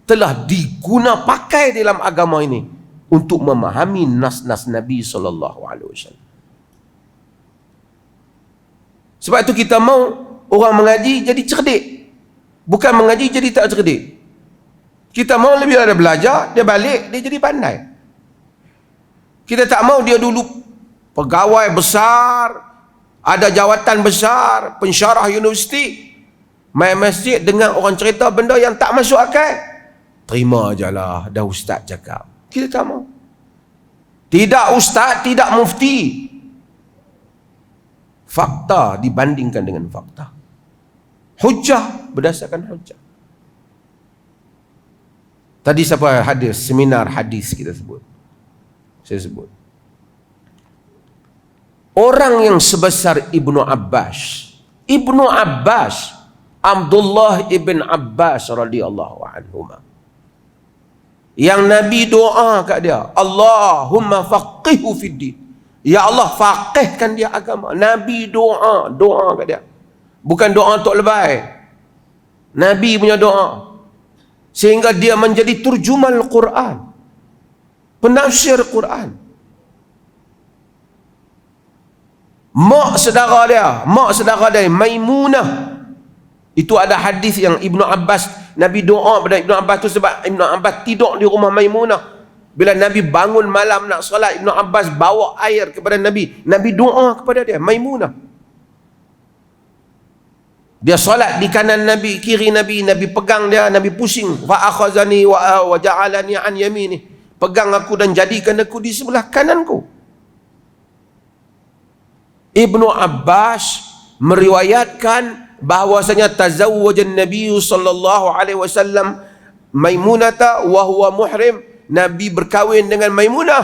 telah diguna pakai dalam agama ini untuk memahami nas-nas Nabi SAW. Sebab itu kita mau orang mengaji jadi cerdik, bukan mengaji jadi tak cerdik. Kita mau lebih ada belajar, dia balik dia jadi pandai. Kita tak mau dia dulu pegawai besar, ada jawatan besar, pensyarah universiti, main masjid dengar orang cerita benda yang tak masuk akal, terima je lah, dah ustaz cakap. Kita tak mau. Tidak ustaz, tidak mufti. Fakta dibandingkan dengan fakta. Hujjah berdasarkan hujjah. Tadi siapa hadir seminar hadis kita sebut. Saya sebut. Orang yang sebesar Ibnu Abbas. Ibnu Abbas, Abdullah ibn Abbas radhiyallahu anhuma, yang Nabi doa kat dia, Allahumma faqihhu fid din. Ya Allah, faqihkan dia agama. Nabi doa kat dia. Bukan doa untuk lebay. Nabi punya doa. Sehingga dia menjadi turjuman Al-Quran, penafsir Quran. Mak saudara dia Maimunah. Itu ada hadis yang Ibnu Abbas, Nabi doa pada Ibnu Abbas tu sebab Ibnu Abbas tidur di rumah Maimunah. Bila Nabi bangun malam nak solat, Ibnu Abbas bawa air kepada Nabi. Nabi doa kepada dia, Maimunah. Dia solat di kanan Nabi, kiri Nabi. Nabi pegang dia, Nabi pusing. Fa akhazani wa ja'alani an yamini. Pegang aku dan jadikan aku di sebelah kananku. Ibnu Abbas meriwayatkan bahwasanya tazawwajan Nabi sallallahu alaihi wasallam Maimunata wa huwa muhrim. Nabi berkahwin dengan Maimunah,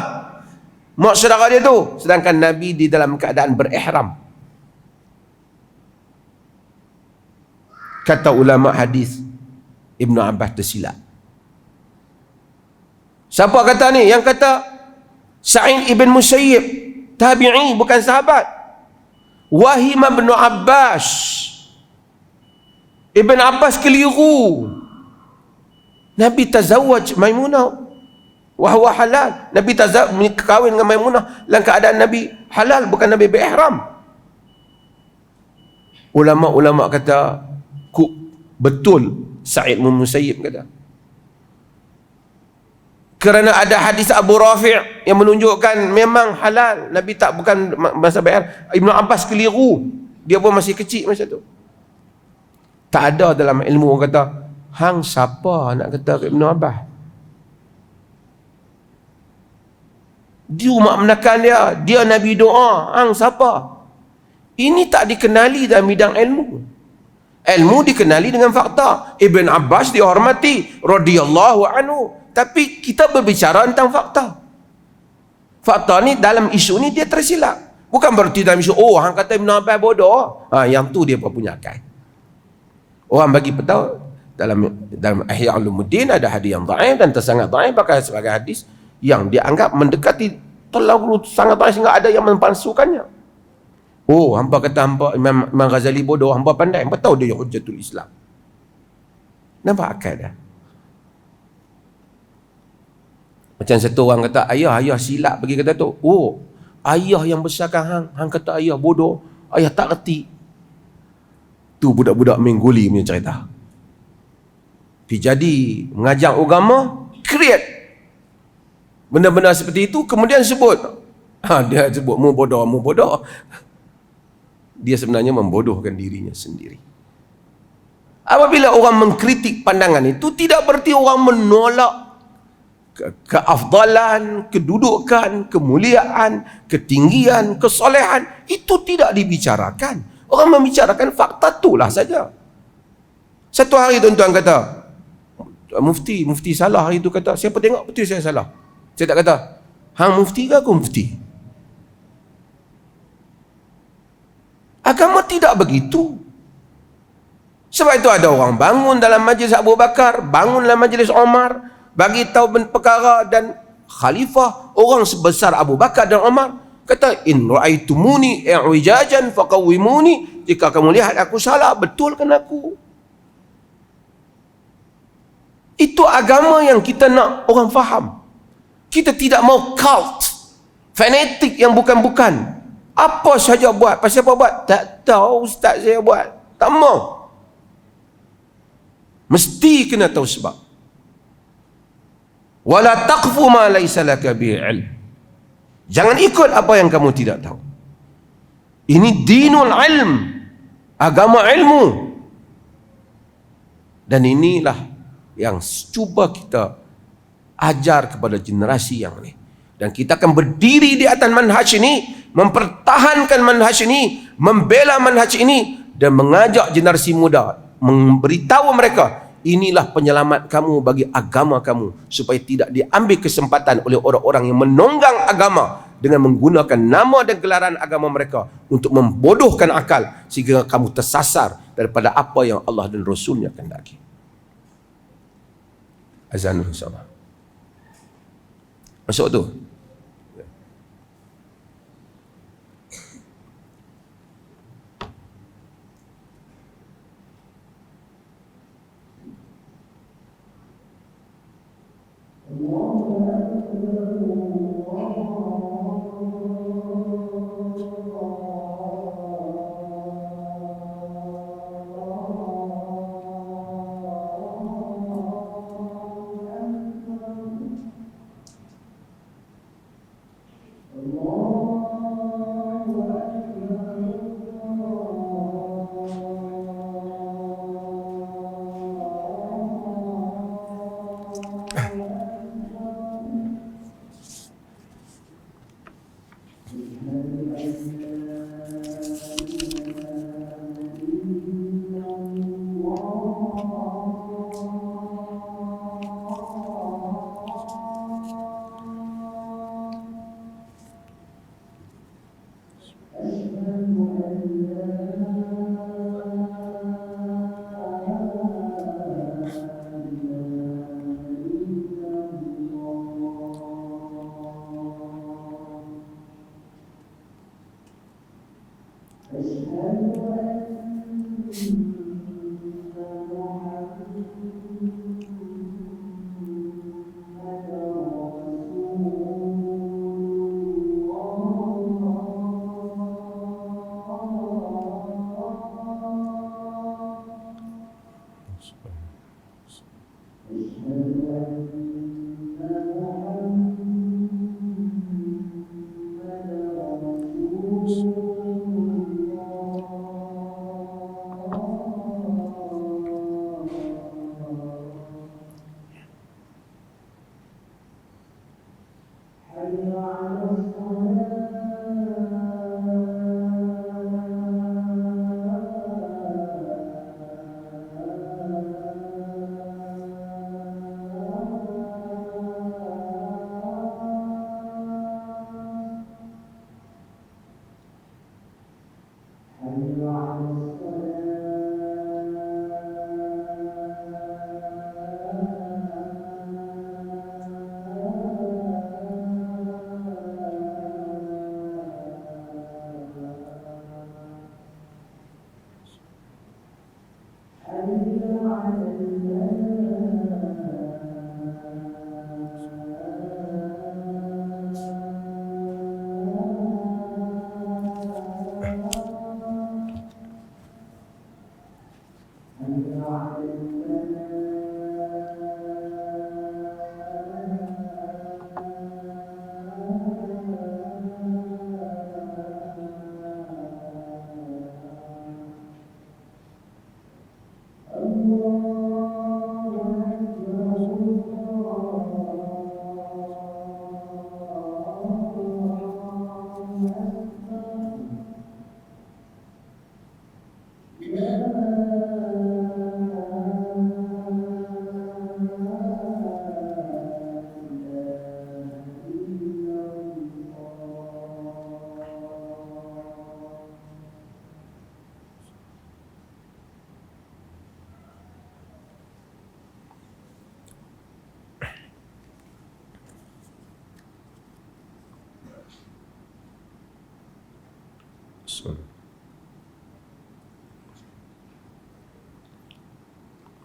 mak saudara dia tu, sedangkan Nabi di dalam keadaan berihram. Kata ulama hadis, Ibnu Abbas tersilap. Siapa kata ni? Yang kata Sa'id ibn Musayyib, tabi'i, bukan sahabat. Wahim bin Abbas, Ibn Abbas keliru. Nabi tazawwaj Maimunah wa huwa halal. Nabi kahwin dengan Maimunah dalam keadaan Nabi halal, bukan Nabi berihram. Ulama-ulama kata betul Sa'id bin Musayyib kata. Kerana ada hadis Abu Rafi' yang menunjukkan memang halal. Nabi tak, bukan masa bayar. Ibnu Abbas keliru. Dia pun masih kecil masa tu. Tak ada dalam ilmu orang kata, hang siapa nak kata ke Ibnu Abbas? Dia mak menekan dia. Dia Nabi doa. Hang siapa? Ini tak dikenali dalam bidang ilmu. Ilmu dikenali dengan fakta. Ibn Abbas dihormati radhiyallahu anhu. Tapi kita berbicara tentang fakta. Fakta ni dalam isu ni dia tersilap. Bukan berarti dalam isu, oh hang kata Ibn Abbas bodoh. Yang tu dia punya akal. Orang bagi tahu dalam Ihya Ulumuddin ada hadis yang dhaif dan tersangat dhaif, pakai sebagai hadis yang dianggap mendekati terlalu sangat dhaif sehingga ada yang mempalsukannya. Oh, hampa kata hampa Imam Ghazali bodoh, hampa pandai, hampa tahu dia hujjatul Islam. Nampak akal dah. Macam satu orang kata, ayah silap pergi kata tu. Oh, ayah yang besarkan hang kata ayah bodoh, ayah tak reti. Tu budak-budak mengguli punya cerita. Jadi mengajar agama, create benda-benda seperti itu, kemudian sebut. Dia sebut mu bodoh. Dia sebenarnya membodohkan dirinya sendiri. Apabila orang mengkritik pandangan itu, tidak berarti orang menolak keafdalan, kedudukan, kemuliaan, ketinggian, kesolehan. Itu tidak dibicarakan. Orang membicarakan fakta itulah saja. Satu hari tuan-tuan kata, Mufti salah hari itu kata, siapa tengok betul saya salah. Saya tak kata, hang mufti ke aku mufti? Agama tidak begitu. Sebab itu ada orang bangun dalam majlis Abu Bakar, bangun dalam majlis Umar, bagi tahu perkara, dan khalifah orang sebesar Abu Bakar dan Umar kata, in ra'aitumuni i'wijajan faqawwimuni, jika kamu lihat aku salah, betulkan aku. Itu agama yang kita nak orang faham. Kita tidak mau cult, fanatik yang bukan-bukan. Apa saja buat, pasal apa buat? Tak tahu ustaz saya buat, tak mau. Mesti kena tahu sebab. Wala taqfu ma laysa laka bihi ilm. Jangan ikut apa yang kamu tidak tahu. Ini dinul ilm, agama ilmu. Dan inilah yang cuba kita ajar kepada generasi yang ini. Dan kita akan berdiri di atas manhaj ini, mempertahankan manhaj ini, membela manhaj ini, dan mengajak generasi muda, memberitahu mereka, inilah penyelamat kamu bagi agama kamu, supaya tidak diambil kesempatan oleh orang-orang yang menunggang agama dengan menggunakan nama dan gelaran agama mereka untuk membodohkan akal, sehingga kamu tersasar daripada apa yang Allah dan Rasulnya kehendaki. Azan insyaAllah. Masuk tu.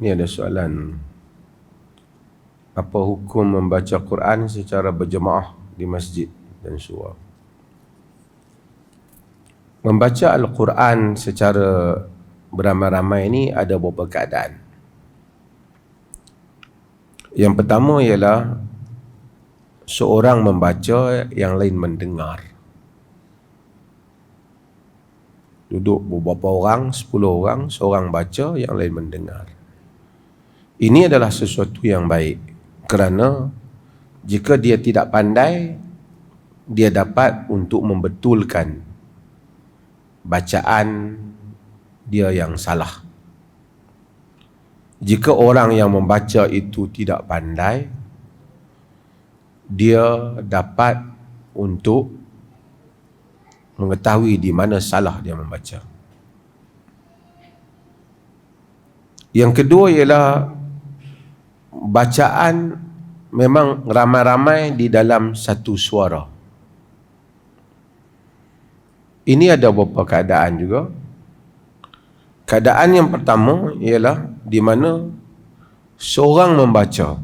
Ini ada soalan. Apa hukum membaca Quran secara berjemaah di masjid dan surau? Membaca Al-Quran secara beramai-ramai ini ada beberapa keadaan. Yang pertama ialah seorang membaca, yang lain mendengar. Duduk beberapa orang, 10 orang, seorang baca, yang lain mendengar. Ini adalah sesuatu yang baik, kerana jika dia tidak pandai, dia dapat untuk membetulkan bacaan dia yang salah. Jika orang yang membaca itu tidak pandai, dia dapat untuk mengetahui di mana salah dia membaca. Yang kedua ialah bacaan memang ramai-ramai di dalam satu suara. Ini ada beberapa keadaan juga. Keadaan yang pertama ialah di mana seorang membaca,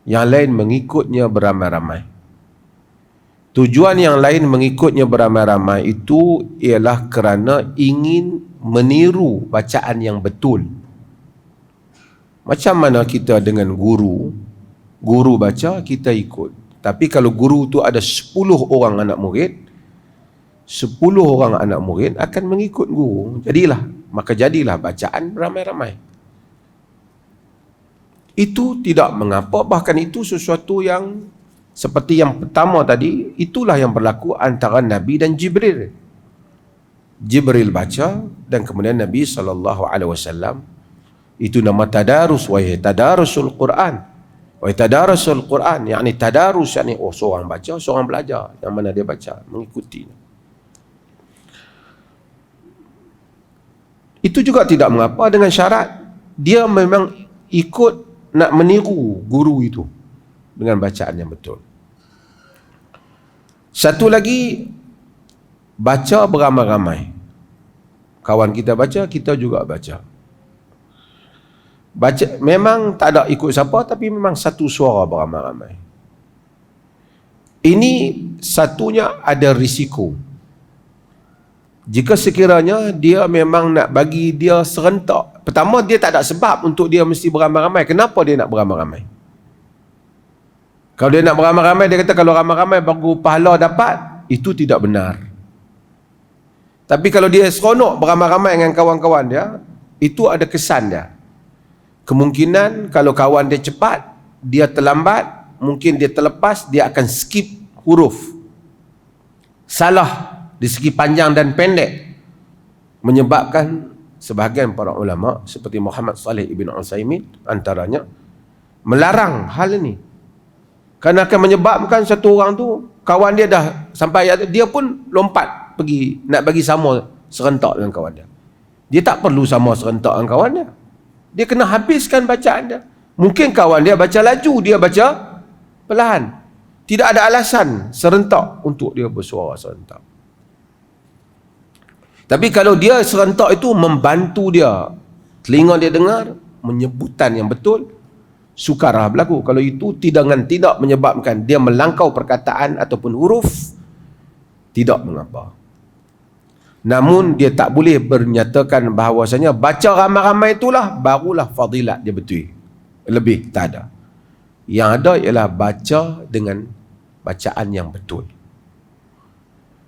yang lain mengikutnya beramai-ramai. Tujuan yang lain mengikutnya beramai-ramai itu ialah kerana ingin meniru bacaan yang betul. Macam mana kita dengan guru baca, kita ikut. Tapi kalau guru tu ada 10 orang anak murid, 10 orang anak murid akan mengikut guru. Maka jadilah bacaan ramai-ramai. Itu tidak mengapa, bahkan itu sesuatu yang seperti yang pertama tadi, itulah yang berlaku antara Nabi dan Jibril. Jibril baca dan kemudian Nabi SAW, itu nama tadarus, wa tadarusul Quran. Wa tadarusul Quran, yakni tadarus, yakni seorang baca, seorang belajar, yang mana dia baca, mengikuti. Itu juga tidak mengapa dengan syarat dia memang ikut nak meniru guru itu dengan bacaan yang betul. Satu lagi, baca beramai-ramai. Kawan kita baca, kita juga baca. Baca memang tak ada ikut siapa, tapi memang satu suara beramai-ramai. Ini satunya ada risiko. Jika sekiranya dia memang nak bagi dia serentak, pertama dia tak ada sebab untuk dia mesti beramai-ramai. Kenapa dia nak beramai-ramai? Kalau dia nak beramai-ramai, dia kata kalau ramai-ramai baru pahala dapat, itu tidak benar. Tapi kalau dia seronok beramai-ramai dengan kawan-kawan dia, itu ada kesan dia. Kemungkinan kalau kawan dia cepat, dia terlambat, mungkin dia terlepas, dia akan skip huruf. Salah di segi panjang dan pendek, menyebabkan sebahagian para ulama seperti Muhammad Saleh Ibn Utsaimin antaranya melarang hal ini, kerana akan menyebabkan satu orang tu, kawan dia dah sampai ayat dia pun lompat pergi nak bagi sama serentak dengan kawan dia. Dia tak perlu sama serentak dengan kawan dia, dia kena habiskan bacaan dia. Mungkin kawan dia baca laju, dia baca perlahan. Tidak ada alasan serentak untuk dia bersuara serentak. Tapi kalau dia serentak itu membantu dia, telinga dia dengar, menyebutan yang betul, sukarah berlaku. Kalau itu tidak menyebabkan dia melangkau perkataan ataupun huruf, tidak mengapa. Namun dia tak boleh bernyatakan bahawasanya baca ramai-ramai itulah barulah fadilat dia betul. Lebih tak ada. Yang ada ialah baca dengan bacaan yang betul.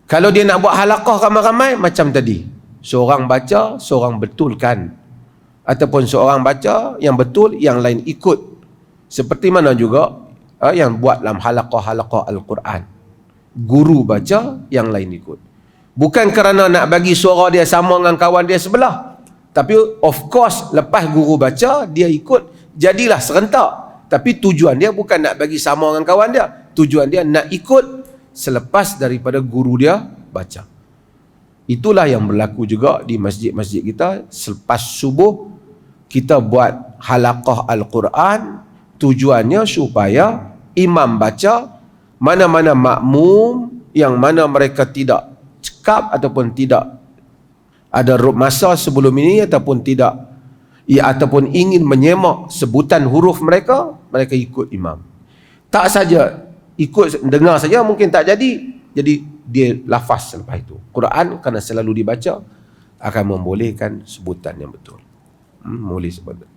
Kalau dia nak buat halaqah ramai-ramai macam tadi, seorang baca, seorang betulkan, ataupun seorang baca yang betul, yang lain ikut. Seperti mana juga yang buat dalam halaqah Al-Quran, guru baca, yang lain ikut. Bukan kerana nak bagi suara dia sama dengan kawan dia sebelah, tapi of course lepas guru baca dia ikut, jadilah serentak. Tapi tujuan dia bukan nak bagi sama dengan kawan dia, tujuan dia nak ikut selepas daripada guru dia baca. Itulah yang berlaku juga di masjid-masjid kita. Selepas subuh kita buat halaqah Al-Quran, tujuannya supaya imam baca, mana-mana makmum yang mana mereka tidak cekap ataupun tidak ada masa sebelum ini, ataupun tidak ataupun ingin menyemak sebutan huruf mereka, mereka ikut imam. Tak saja ikut dengar saja mungkin tak jadi dia lafaz selepas itu. Quran kerana selalu dibaca akan membolehkan sebutan yang betul. Boleh sebutan.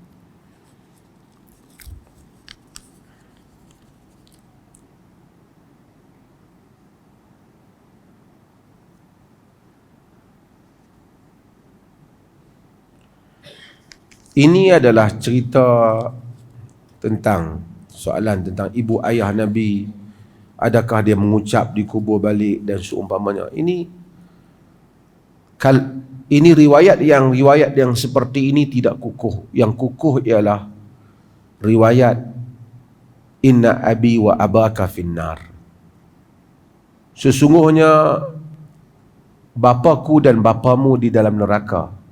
Ini adalah cerita tentang soalan tentang ibu ayah Nabi, adakah dia mengucap di kubur balik dan seumpamanya. Ini riwayat yang seperti ini tidak kukuh. Yang kukuh ialah riwayat inna abi wa abaka finnar. Sesungguhnya bapaku dan bapamu di dalam neraka.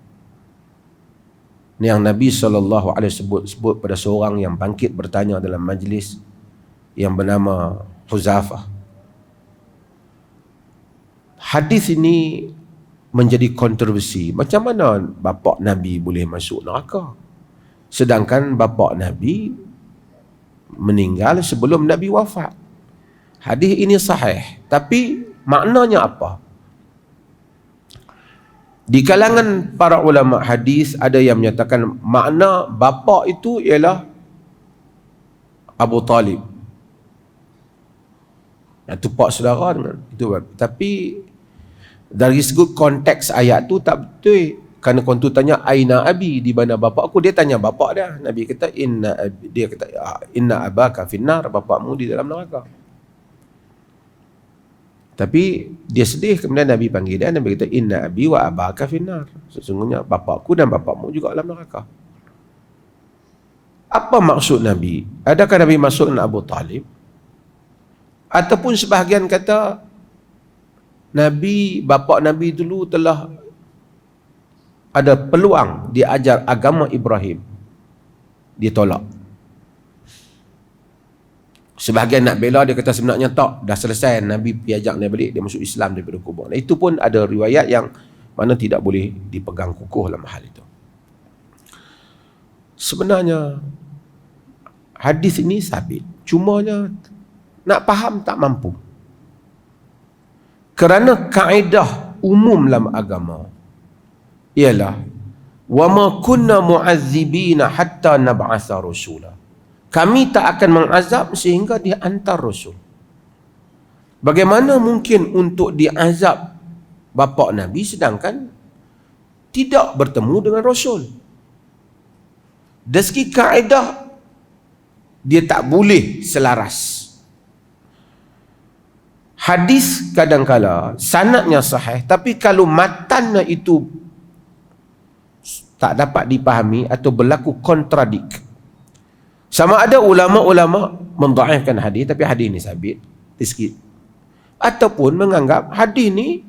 Yang Nabi SAW sebut pada seorang yang bangkit bertanya dalam majlis yang bernama Huzafah. Hadis ini menjadi kontroversi. Macam mana bapa Nabi boleh masuk neraka? Sedangkan bapa Nabi meninggal sebelum Nabi wafat. Hadis ini sahih, tapi maknanya apa? Di kalangan para ulama hadis ada yang menyatakan makna bapa itu ialah Abu Talib. Itu pak saudara dengan itu. Tapi dari segi konteks ayat tu tak betul. Kerana kau tu tanya aina abi, di mana bapa aku, dia tanya bapa dia. Nabi kata inna abaka finnar, bapakmu di dalam neraka. Tapi dia sedih, kemudian Nabi panggil dia. Nabi kata inna abi wa abaka finnar, sesungguhnya bapakku dan bapakmu juga dalam neraka. Apa maksud Nabi? Adakah Nabi maksud Abu Talib? Ataupun sebahagian kata bapa Nabi dulu telah ada peluang diajar agama Ibrahim, dia tolak. Sebahagian nak bela, dia kata sebenarnya tak, dah selesai Nabi ajak dia balik, dia masuk Islam daripada kubur. Itu pun ada riwayat yang mana tidak boleh dipegang kukuh dalam hal itu. Sebenarnya hadis ini sabit, cumanya nak faham tak mampu. Kerana kaedah umum dalam agama ialah wa ma kunna mu'azzibina hatta nab'atha rasula. Kami tak akan mengazab sehingga dihantar rasul. Bagaimana mungkin untuk diazab bapa Nabi sedangkan tidak bertemu dengan rasul? Dari segi kaedah dia tak boleh selaras. Hadis kadang-kala sanadnya sahih, tapi kalau matannya itu tak dapat dipahami atau berlaku kontradik. Sama ada ulama-ulama mendhaifkan hadis tapi hadis ini sabit sikit, ataupun menganggap hadis ni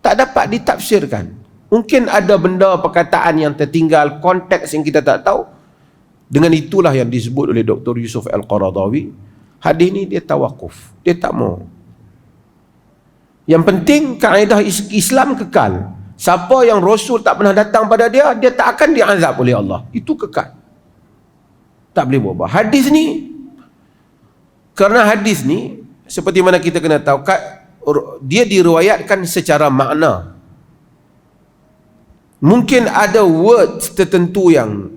tak dapat ditafsirkan. Mungkin ada benda perkataan yang tertinggal, konteks yang kita tak tahu. Dengan itulah yang disebut oleh Dr. Yusuf Al-Qaradawi, hadis ni dia tawakuf, dia tak mau. Yang penting kaedah Islam kekal. Siapa yang Rasul tak pernah datang pada dia, dia tak akan diazab oleh Allah. Itu kekal, tak boleh berubah. Hadis ni, kerana hadis ni seperti mana kita kena tahu, dia diriwayatkan secara makna. Mungkin ada words tertentu yang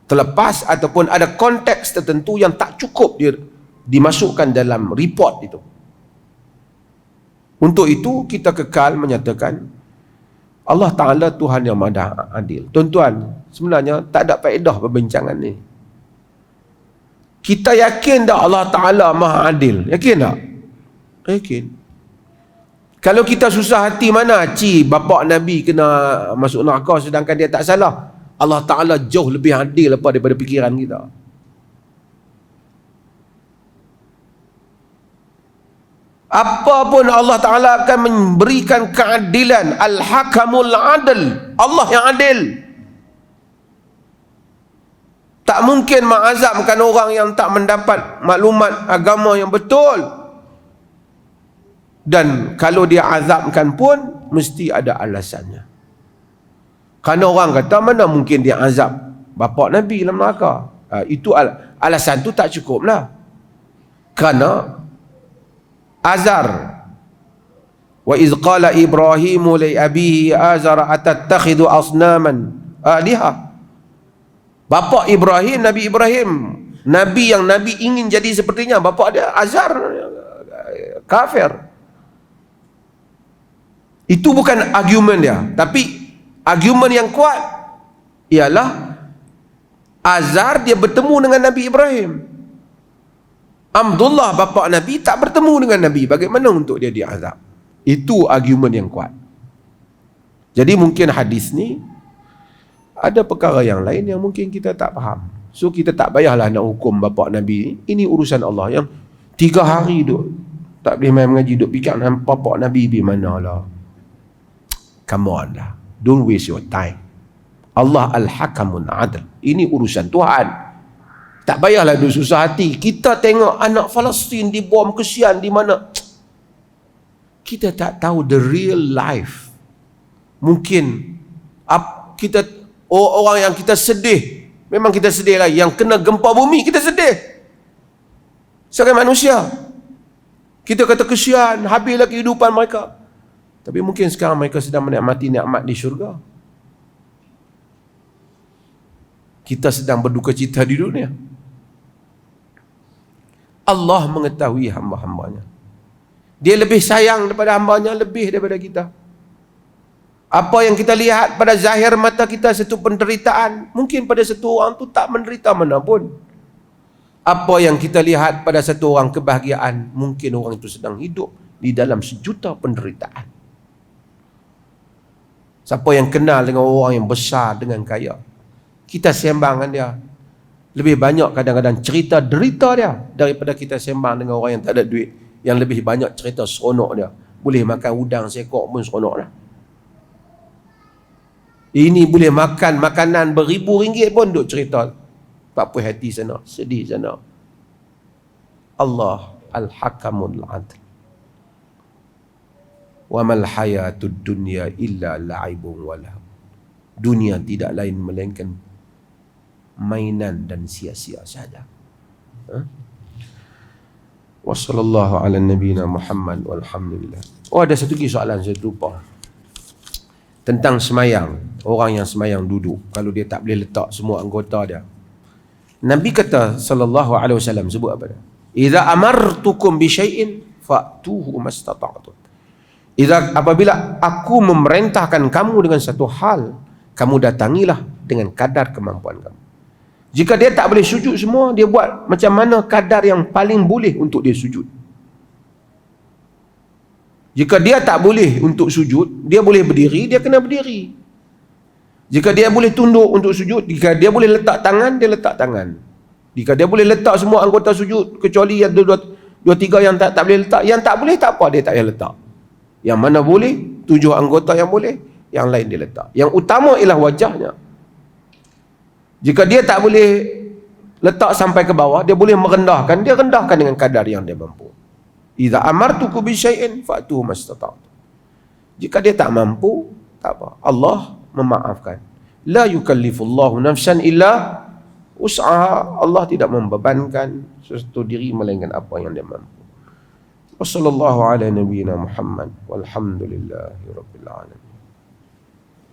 terlepas ataupun ada konteks tertentu yang tak cukup dimasukkan dalam report itu. Untuk itu kita kekal menyatakan Allah Ta'ala Tuhan yang Maha Adil. Tuan-tuan, sebenarnya tak ada faedah perbincangan ni. Kita yakin tak Allah Ta'ala Maha Adil? Yakin tak? Yakin. Kalau kita susah hati, mana bapa Nabi kena masuk neraka sedangkan dia tak salah? Allah Ta'ala jauh lebih adil daripada fikiran kita. Apa pun Allah Ta'ala akan memberikan keadilan. Al-Hakamul Adil, Allah yang adil. Tak mungkin mengazabkan orang yang tak mendapat maklumat agama yang betul. Dan kalau dia azabkan pun mesti ada alasannya. Kerana orang kata mana mungkin dia azab bapa Nabi dalam neraka. Itu alasan tu tak cukup lah. Kerana Azar, wa iz qala Ibrahimu li abihi Azar atattakhidhu asnaman aliha. Bapa Ibrahim, Nabi Ibrahim, Nabi yang Nabi ingin jadi sepertinya, bapa dia Azar kafir. Itu bukan argumen dia, tapi argumen yang kuat ialah Azar dia bertemu dengan Nabi Ibrahim. Abdullah bapa Nabi tak bertemu dengan Nabi, bagaimana untuk dia diazab? Itu argumen yang kuat. Jadi mungkin hadis ni ada perkara yang lain yang mungkin kita tak faham. So kita tak payahlah nak hukum bapa Nabi. Ini urusan Allah yang 3 hari duk tak boleh main mengaji, duk fikir bapa Nabi di mana lah. Come on lah, don't waste your time. Allah Al-Hakamun Adil. Ini urusan Tuhan. Tak payahlah duk susah hati. Kita tengok anak Palestin dibom, kesian di mana. Kita tak tahu the real life. Mungkin kita orang yang kita sedih, memang kita sedih lah. Yang kena gempa bumi kita sedih sebagai manusia. Kita kata kesian, habislah kehidupan mereka. Tapi mungkin sekarang mereka sedang menikmati nikmat di syurga. Kita sedang berduka cita di dunia. Allah mengetahui hamba-hambanya. Dia lebih sayang daripada hambanya, lebih daripada kita. Apa yang kita lihat pada zahir mata kita satu penderitaan, mungkin pada satu orang tu tak menderita mana pun. Apa yang kita lihat pada satu orang kebahagiaan, mungkin orang itu sedang hidup di dalam sejuta penderitaan. Siapa yang kenal dengan orang yang besar, dengan kaya, kita sembang dengan dia. Lebih banyak kadang-kadang cerita derita dia daripada kita sembang dengan orang yang tak ada duit, yang lebih banyak cerita seronok dia. Boleh makan udang seekor pun seronok dah. Ini boleh makan makanan beribu ringgit pun duk cerita. Tak puas hati sana, sedih sana. Allah Al-Hakamul Adil. wa mal hayatud dunya illa la'ibun wa lahu. Dunia tidak lain melainkan mainan dan sia-sia saja. Wa sallallahu ala nabiyyina Muhammad walhamdulillah. Oh, ada satu lagi soalan saya lupa. Tentang semayang. Orang yang semayang duduk, kalau dia tak boleh letak semua anggota dia. Nabi kata sallallahu alaihi wasallam sebut apa dia? Idza amartukum bi syai'in fa'tuhu mastata'tum. Apabila aku memerintahkan kamu dengan satu hal, kamu datangilah dengan kadar kemampuan kamu. Jika dia tak boleh sujud semua, dia buat macam mana kadar yang paling boleh untuk dia sujud. Jika dia tak boleh untuk sujud, dia boleh berdiri, dia kena berdiri. Jika dia boleh tunduk untuk sujud, jika dia boleh letak tangan, dia letak tangan. Jika dia boleh letak semua anggota sujud, kecuali yang dua tiga yang tak boleh letak, yang tak boleh tak apa, dia tak payah letak. Yang mana boleh, 7 anggota yang boleh, yang lain dia letak. Yang utama ialah wajahnya. Jika dia tak boleh letak sampai ke bawah, dia boleh merendahkan, dia rendahkan dengan kadar yang dia mampu. Idza amartukum bi syai'in fa'tuhu mastata'tum. Jika dia tak mampu, tak apa. Allah memaafkan. La yukallifullahu nafsan illa wus'aha. Allah tidak membebankan sesuatu diri melainkan apa yang dia mampu. Wassallallahu ala nabiyyina Muhammad walhamdulillahi rabbil alamin.